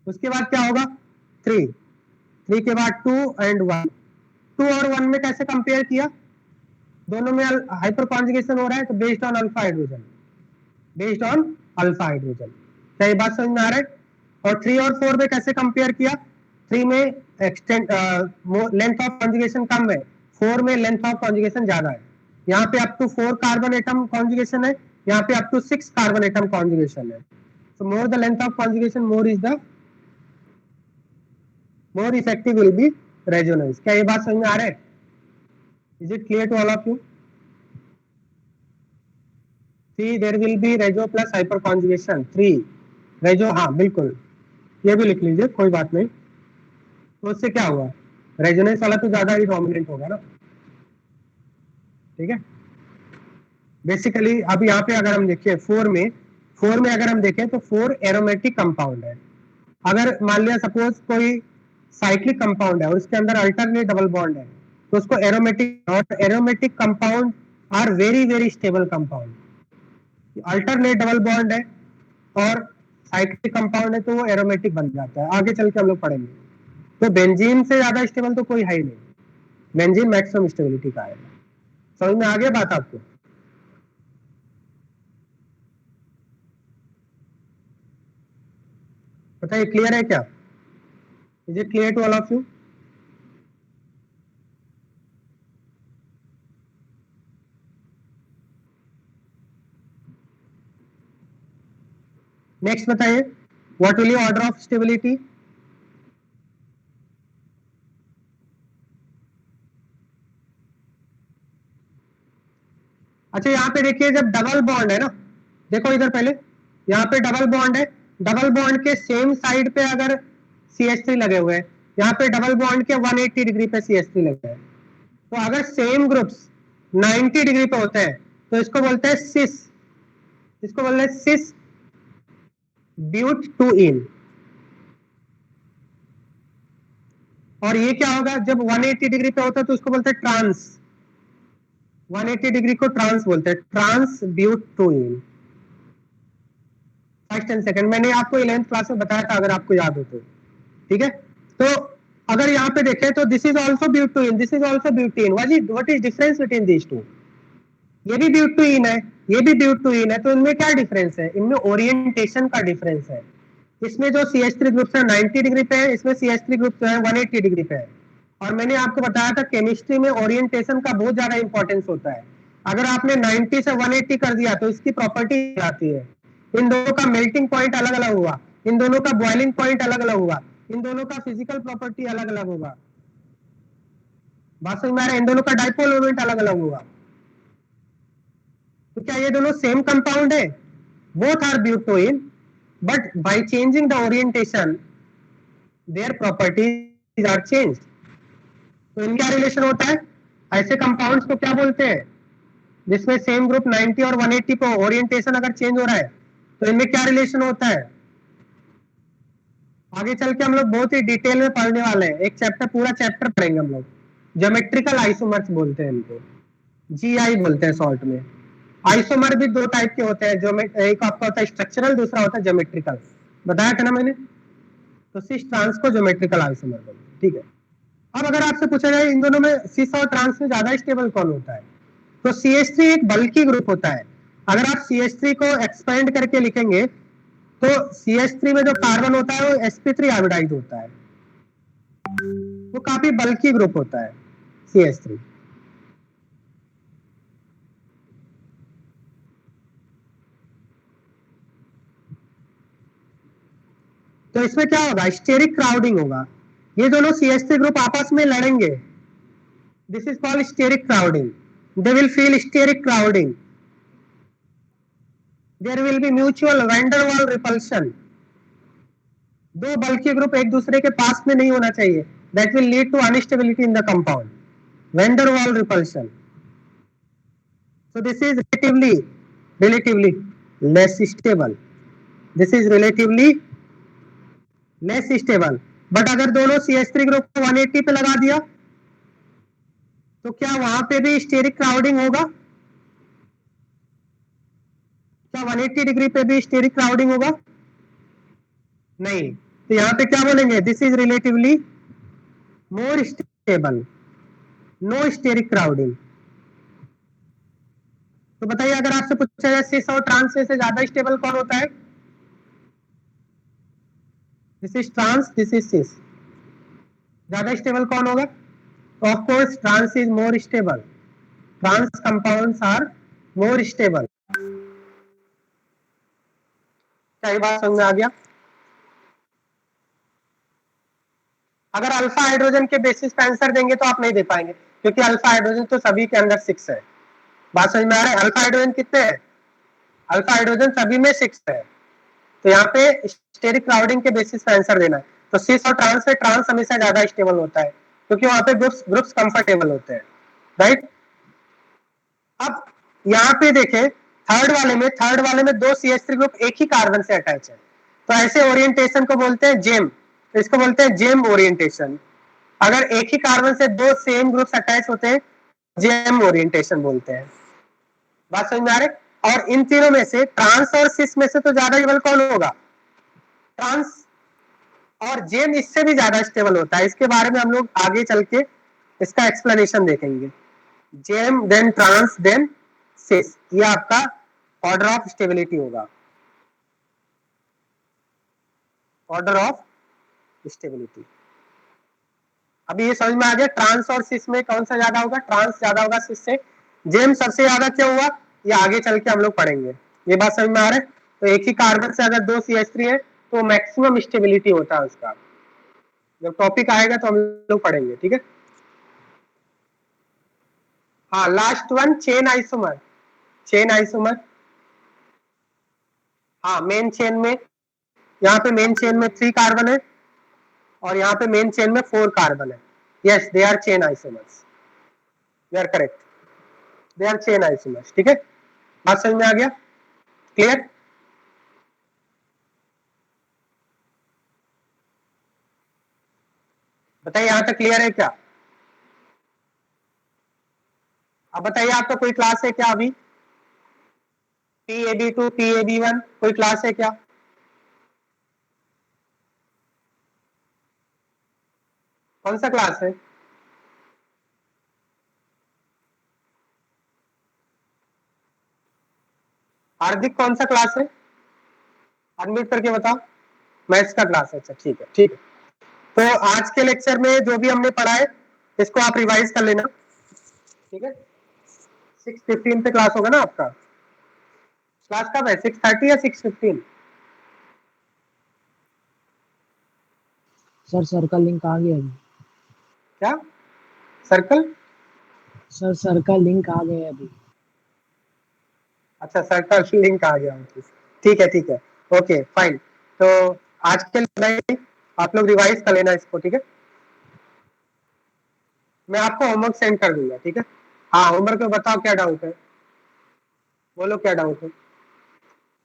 उसके बाद क्या होगा? 3. 3 के बाद 2 एंड 1. 2 और 1 में कैसे कंपेयर किया? दोनों में हाइपर कॉन्जुगेशन हो रहा है, तो based on alpha hydrogen. Based on alpha hydrogen. क्या ये बात समझ में आ रहा है? और 3 और 4 में कैसे कंपेयर किया? 3 में एक्सटेंड लेंथ ऑफ कॉन्जुगेशन कम है, 4 में लेंथ ऑफ कॉन्जुगेशन ज्यादा है. यहाँ पे up to 4 carbon atom conjugation है, यहाँ पे up to 6 carbon atom conjugation है. So more the length of conjugation, more effective will be resonance. क्या ये बात समझ में आ रहा है? Is it clear to all of you? See, there will be reso plus hyperconjugation. 3 reso, हाँ बिल्कुल, ये भी लिख लीजिए, कोई बात नहीं. तो उससे क्या हुआ? रेजोनेंस वाला तो ज्यादा ही डोमिनेंट होगा ना. ठीक है. बेसिकली अब यहाँ पे अगर हम देखें 4 में अगर हम देखें तो 4 एरोमेटिक कंपाउंड है. अगर मान लिया सपोज कोई साइक्लिक कंपाउंड है और उसके अंदर अल्टरनेट डबल बॉन्ड है, तो उसको एरोमेटिक. और aromatic compound are very very stable compound. Alternate double bond है और साइक्लिक कंपाउंड है तो वो एरोमेटिक बन जाता है, आगे चल के हम लोग पढ़ेंगे। तो बेंजीन से ज्यादा स्टेबल तो कोई है ही नहीं, बेंजीन मैक्सिमम स्टेबिलिटी का आएगा। समझ में आ गया बात आपको? बताइए क्लियर है क्या? Is it clear to all of you? Next बताइए, what will you order of stability? अच्छा यहाँ पे देखिए, जब डबल बॉन्ड है ना, देखो इधर पहले, यहाँ पे डबल बॉन्ड है, डबल बॉन्ड के सेम साइड पे अगर CH3 लगे हुए हैं, यहाँ पे डबल बॉन्ड के 180 डिग्री पे CH3 लगे हैं, तो अगर सेम ग्रुप्स 90 डिग्री पे होते हैं तो इसको बोलते हैं सिस, इसको बोलते हैं सिस ब्यूट टू इन। और ये क्या होगा, जब 180 डिग्री पे होता है तो उसको बोलते हैं ट्रांस, 180 डिग्री को ट्रांस बोलते हैं, trans but two ene. First and second मैंने आपको 11th क्लास में बताया था, अगर आपको याद हो तो, ठीक है। तो अगर यहाँ पे देखें तो this is also butene, this is also butene, what is difference between these two? ये भी ब्यूटीन है, ये भी ब्यूटीन है, तो इनमें क्या डिफरेंस है? इनमें ओरिएंटेशन का डिफरेंस है। इसमें जो CH3 ग्रुप है 90 डिग्री पे है, इसमें CH3 ग्रुप जो है 180 डिग्री पे है। और मैंने आपको बताया था केमिस्ट्री में ओरिएंटेशन का बहुत ज्यादा इंपॉर्टेंस होता है। अगर आपने 90 से 180 कर दिया तो इसकी प्रॉपर्टी आती है, इन दोनों का मेल्टिंग पॉइंट अलग अलग हुआ, इन दोनों का बॉइलिंग पॉइंट अलग अलग हुआ, इन दोनों का फिजिकल प्रॉपर्टी अलग अलग होगा। बात समझ में आ रहा है? इन दोनों का डाइपोल मोमेंट अलग अलग होगा। तो क्या ये दोनों सेम कंपाउंड है? Both are butene, but by changing the orientation their properties are change. तो इनका रिलेशन होता है, ऐसे कंपाउंड्स को क्या बोलते हैं जिसमें सेम ग्रुप 90 और 180 पे ओरिएंटेशन अगर चेंज हो रहा है, तो इनमें क्या रिलेशन होता है? आगे चल के हम लोग बहुत ही डिटेल में पढ़ने वाले हैं, एक चैप्टर, पूरा चैप्टर पढ़ेंगे हम लोग। ज्योमेट्रिकल आइसोमर्स बोलते हैं इनको, GI बोलते हैं शॉर्ट में। आइसोमर भी दो टाइप के होते हैं, जो एक आपका होता है स्ट्रक्चरल, दूसरा होता है ज्योमेट्रिकल, बताया था ना मैंने। तो सिस ट्रांस को ज्योमेट्रिकल आइसोमर बोलते हैं, ठीक है। अब अगर आपसे पूछा जाए इन दोनों में सिस और ट्रांस में ज्यादा स्टेबल कौन होता है, तो CH3 एक बल्की ग्रुप होता है। अगर आप CH3 को एक्सपेंड करके लिखेंगे तो CH3 में जो कार्बन होता है वो sp3 आयोडाइड होता है, वो काफी बल्की ग्रुप होता है CH3। तो इसमें क्या होगा, स्टेरिक क्राउडिंग होगा, ये दोनों CH3 ग्रुप आपस में लड़ेंगे, this is called steric crowding, they will feel steric crowding, there will be mutual van der Waals repulsion. दो बल्कि ग्रुप एक दूसरे के पास में नहीं होना चाहिए, that will lead to instability in the compound, van der Waals repulsion. So this is relatively less stable. This is relatively less stable. But अगर दोनों CH3 ग्रुप को 180 पे लगा दिया तो क्या वहां पे भी स्टेरिक क्राउडिंग होगा? क्या 180 डिग्री पे भी स्टेरिक क्राउडिंग होगा? नहीं। तो यहाँ पे क्या बोलेंगे, this is relatively more stable, no steric crowding. तो बताइए, अगर आपसे पूछा जाए सिस और ट्रांस से ज्यादा स्टेबल कौन होता है? This is trans, this is cis, ज्यादा स्टेबल कौन होगा? Of course trans is more stable, trans compounds are more stable. क्या ये बात समझ में आ गया? अगर अल्फा हाइड्रोजन के बेसिस पे आंसर देंगे तो आप नहीं दे पाएंगे, क्योंकि अल्फा हाइड्रोजन तो सभी के अंदर 6 है। बात समझ में आ रहा है? अल्फा हाइड्रोजन कितने हैं? अल्फा हाइड्रोजन सभी में 6 है। तो यहाँ पे स्टेरिक क्राउडिंग के बेसिस पे आंसर देना है। तो सिस और ट्रांस में ट्रांस हमेशा ज्यादा स्टेबल होता है, क्योंकि वहां पे ग्रुप्स कंफर्टेबल होते हैं, राइट। अब यहाँ पे देखें, थर्ड वाले में दो CH3 ग्रुप एक ही कार्बन से अटैच है, तो ऐसे ओरिएंटेशन को बोलते हैं जेम, तो इसको बोलते हैं जेम ओरिएंटेशन। अगर एक ही कार्बन से दो सेम ग्रुप्स अटैच होते हैं, जेम ओरिएंटेशन बोलते हैं। बात समझ में आ रही? और इन तीनों में से ट्रांस और सिस में से तो ज्यादा स्टेबल कौन होगा? ट्रांस। और जेम इससे भी ज्यादा स्टेबल होता है, इसके बारे में हम लोग आगे चल के इसका एक्सप्लेनेशन देखेंगे। जेम देन ट्रांस देन सिस, ये आपका ऑर्डर ऑफ स्टेबिलिटी होगा, ऑर्डर ऑफ स्टेबिलिटी। अभी ये समझ में आ गया ट्रांस और सिस में कौन सा ज्यादा होगा? ट्रांस ज्यादा होगा सिस से। जेम सबसे ज्यादा क्यों हुआ, ये आगे चल के हम लोग पढ़ेंगे। ये बात समझ में आ रहा है? तो एक ही कार्बन से अगर 2 CH3 है तो मैक्सिमम स्टेबिलिटी होता है उसका। जब टॉपिक आएगा तो हम लोग पढ़ेंगे, ठीक है। हाँ, last one chain isomer. Chain isomer, हाँ मेन चेन में, यहाँ पे मेन चेन में 3 कार्बन है और यहाँ पे मेन चेन में 4 कार्बन है। Yes, they are chain isomers, they are correct, they are chain isomers, ठीक है। बात समझ में आ गया? क्लियर? बताइए, यहाँ तक क्लियर है क्या? अब बताइए, आपका कोई क्लास है क्या अभी? PAB2 PAB1 कोई क्लास है क्या? कौन सा क्लास है? हार्दिक कौन सा क्लास है? अनम्यूट करके बताओ। मैथ्स का क्लास है, अच्छा ठीक है, ठीक है। तो आज के लेक्चर में जो भी हमने पढ़ा है इसको आप रिवाइज कर लेना, ठीक है। 6:15 पे क्लास होगा ना आपका? क्लास कब है, 6:30 या 6:15? सर का लिंक आ गया अभी। क्या सर्कल? सर का लिंक आ गया अभी। अच्छा, सर्कल लिंक आ गया, ठीक है, ठीक है, ओके फाइन। तो आज के लिए आप लोग रिवाइज कर लेना इसको, ठीक है। मैं आपको होमवर्क सेंड कर दूंगा, ठीक है। हाँ, होमवर्क में बताओ क्या डाउट है, बोलो क्या डाउट है।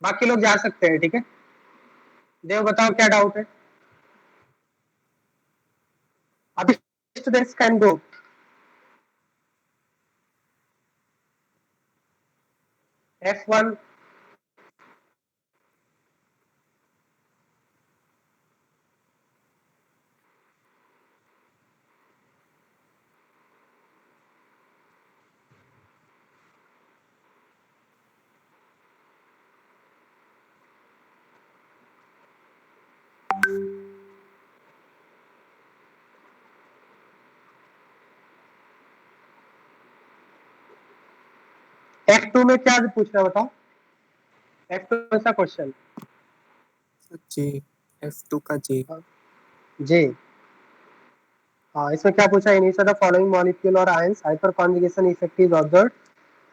बाकी लोग जा सकते हैं, ठीक है। देव बताओ क्या डाउट है। अभी students can go. F1 F2 में क्या पूछ रहा है बताओ। F2 कौन सा क्वेश्चन? जे, F2 का जे। जे, हाँ इसमें क्या पूछा? In each of the following molecule और ions hyperconjugation effect is observed,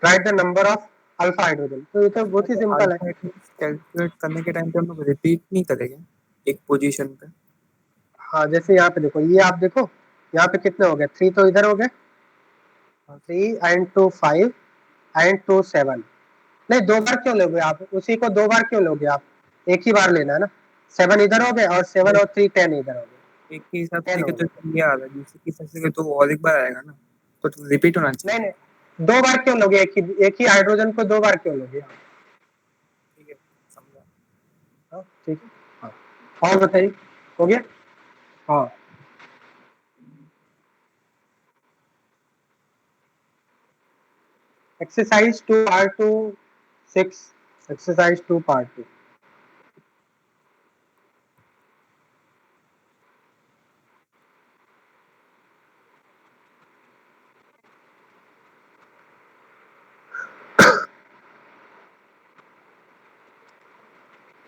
right the number of alpha hydrogen. तो ये तो बहुत ही सिंपल है। कैलकुलेट करने के टाइम पे हम लोग रिपीट नहीं करेंगे एक पोजीशन पे? हाँ, जैसे यहाँ पे देखो, ये आप देखो यहाँ पे कितने हो गए, 3 तो इधर हो गए, 3 and 2 5 and 2 7। नहीं, 2 बार क्यों लोगे आप, उसी को 2 बार क्यों लोगे आप, एक ही बार लेना है ना। 7 इधर हो गए और 7 और 3 10 इधर हो गए। एक के हिसाब से 10 देखे हो तो गए। ये आ रहा है, दूसरे के हिसाब से देखे तो और एक बार आएगा ना, तो रिपीट होना चाहिए। नहीं नहीं, 2 बार क्यों लोगे, एक ही हाइड्रोजन को 2 बार क्यों लोगे आप? ठीक है, समझा। हाँ ठीक है, हाँ। और बताइए, हो गया? हाँ, exercise 2 part 2 6, exercise 2 part 2।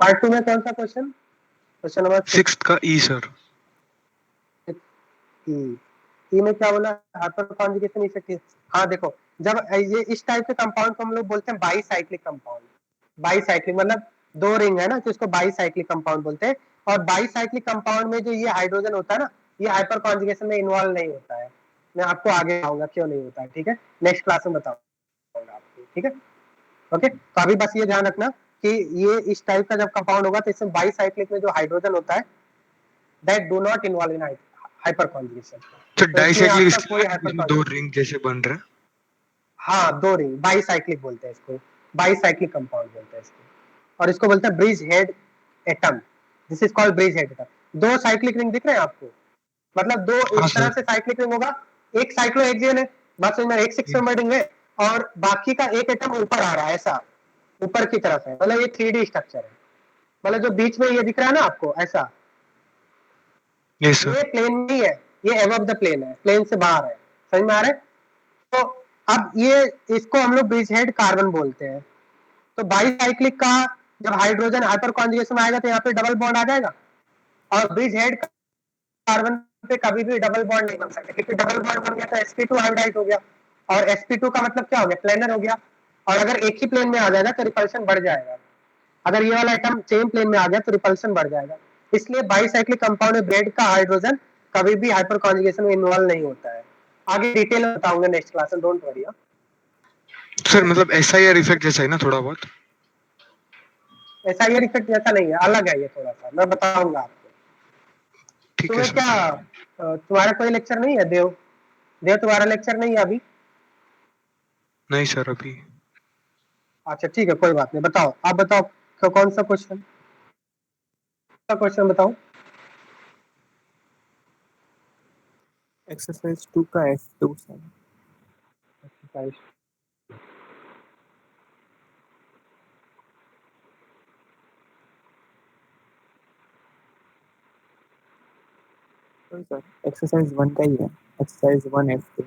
Part 2 में कौन सा क्वेश्चन? क्वेश्चन नंबर 6 का ई सर। ई में क्या बोला? Hyper conjugation effect. हाँ देखो, जब ये इस टाइप के कंपाउंड को हम लोग बोलते हैं बाईसाइक्लिक कंपाउंड। बाईसाइक्लिक मतलब 2 रिंग है ना, तो इसको बाईसाइक्लिक कंपाउंड बोलते हैं। और बाईसाइक्लिक कंपाउंड में जो ये हाइड्रोजन होता है ना, ये हाइपर कॉन्जुगेशन में इन्वॉल्व नहीं होता है। मैं आपको आगे बताऊंगा क्यों नहीं होता है, ठीक है, नेक्स्ट क्लास में बताऊंगा आपको, ठीक है। ओके, तो अभी बस ये ध्यान रखना कि ये इस टाइप का जब कंपाउंड होगा तो इसमें बाईसाइक्लिक में जो हाइड्रोजन होता है that do not involve in hyper conjugation. तो तो इसमें डाइसाइक्लिक आपका इसलिए कोई है हाइपर जिसमें 2 रिंग जैसे बन रहा है। हाँ 2 रिंग बाईसाइक्लिक बोलते हैं इसको। बाईसाइक्लिक कंपाउंड बोलते हैं इसको, और इसको बोलते हैं bridge head atom. This is called bridge head atom. 2 cyclic ring दिख रहे हैं आपको, मतलब 2 हाँ इस तरह सर। से साइक्लिक रिंग होगा, एक साइक्लोहेक्सेन है, बात समझ में, एक 6 मेंबर रिंग है, और बाकी का एक एटम ऊपर आ रहा है, ऐसा ऊपर की तरफ है, मतलब ये 3D स्ट्रक्चर है, मतलब जो बीच में ये दिख रहा है ना आपको ऐसा, यस सर। ये प्लेन में ही है, ये अबव द प्लेन है, प्लेन से बाहर है, समझ में आ रहा है? तो अब ये इसको हम लोग ब्रिज हेड कार्बन बोलते हैं। तो बाईसाइक्लिक का जब हाइड्रोजन हाइपर कॉन्जुगेशन आएगा तो यहाँ पे डबल बॉन्ड आ जाएगा, और ब्रिज हेड कार्बन पे कभी भी डबल बॉन्ड नहीं बन सकता, क्योंकि डबल बॉन्ड बन गया तो sp2 हाइब्रिडाइज हो गया, और sp2 का मतलब क्या हो गया, प्लेनर हो गया, और अगर एक ही प्लेन में आ जाएगा तो रिपल्शन बढ़ जाएगा, अगर ये वाला एटम सेम प्लेन में आ गया तो रिपल्शन बढ़ जाएगा। इसलिए बाईसाइक्लिक कंपाउंड में ब्रेड का हाइड्रोजन कभी भी हाइपर कॉन्जुगेशन में इन्वॉल्व नहीं होता है। आगे डिटेल में बताऊंगा नेक्स्ट क्लास में, डोंट वरी। सर मतलब SIR इफेक्ट जैसा है ना थोड़ा बहुत? ऐसा ये इफेक्ट जैसा नहीं है, अलग है ये थोड़ा सा, मैं बताऊंगा आपको। ठीक है तुम्हें सर। क्या तुम्हारा कोई लेक्चर नहीं है देव? देव तुम्हारा लेक्चर नहीं है अभी? नहीं सर अभी। अच्छा ठीक है, कोई बात नहीं, बताओ आप बताओ, तो कौन सा क्वेश्चन बताओ। एक्सरसाइज 2 का F2 सर। सर एक्सरसाइज 1 का ही है, एक्सरसाइज 1 F2।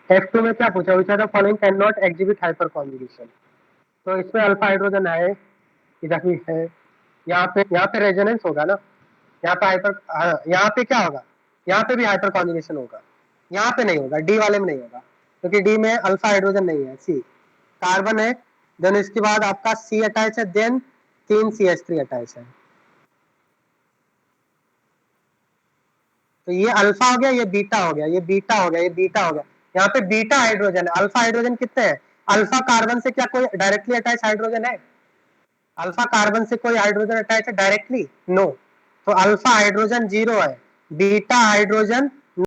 F2 में क्या पूछा था, following can not exhibit hyper conjugation. तो इसमें अल्फा हाइड्रोजन है, इधर भी है, यहाँ पे रेजोनेंस होगा ना, यहाँ पे हाइपर, यहाँ पे क्या होगा, यहाँ पे भी हाइपर कॉन्जुगेशन होगा, यहाँ पे नहीं होगा, डी वाले में नहीं होगा, क्योंकि डी में अल्फा हाइड्रोजन नहीं है, सी कार्बन है, देन इसके बाद आपका सी अटैच है, देन 3 CH3 अटैच है। तो ये अल्फा हो गया, ये बीटा हो गया, ये बीटा हो गया, ये बीटा हो गया, यहाँ पे बीटा हाइड्रोजन है। अल्फा हाइड्रोजन कितने हैं? अल्फा कार्बन से क्या कोई डायरेक्टली अटैच हाइड्रोजन है? अल्फा कार्बन से कोई हाइड्रोजन अटैच है डायरेक्टली? नो। तो अल्फा हाइड्रोजन 0 है, बीटा हाइड्रोजन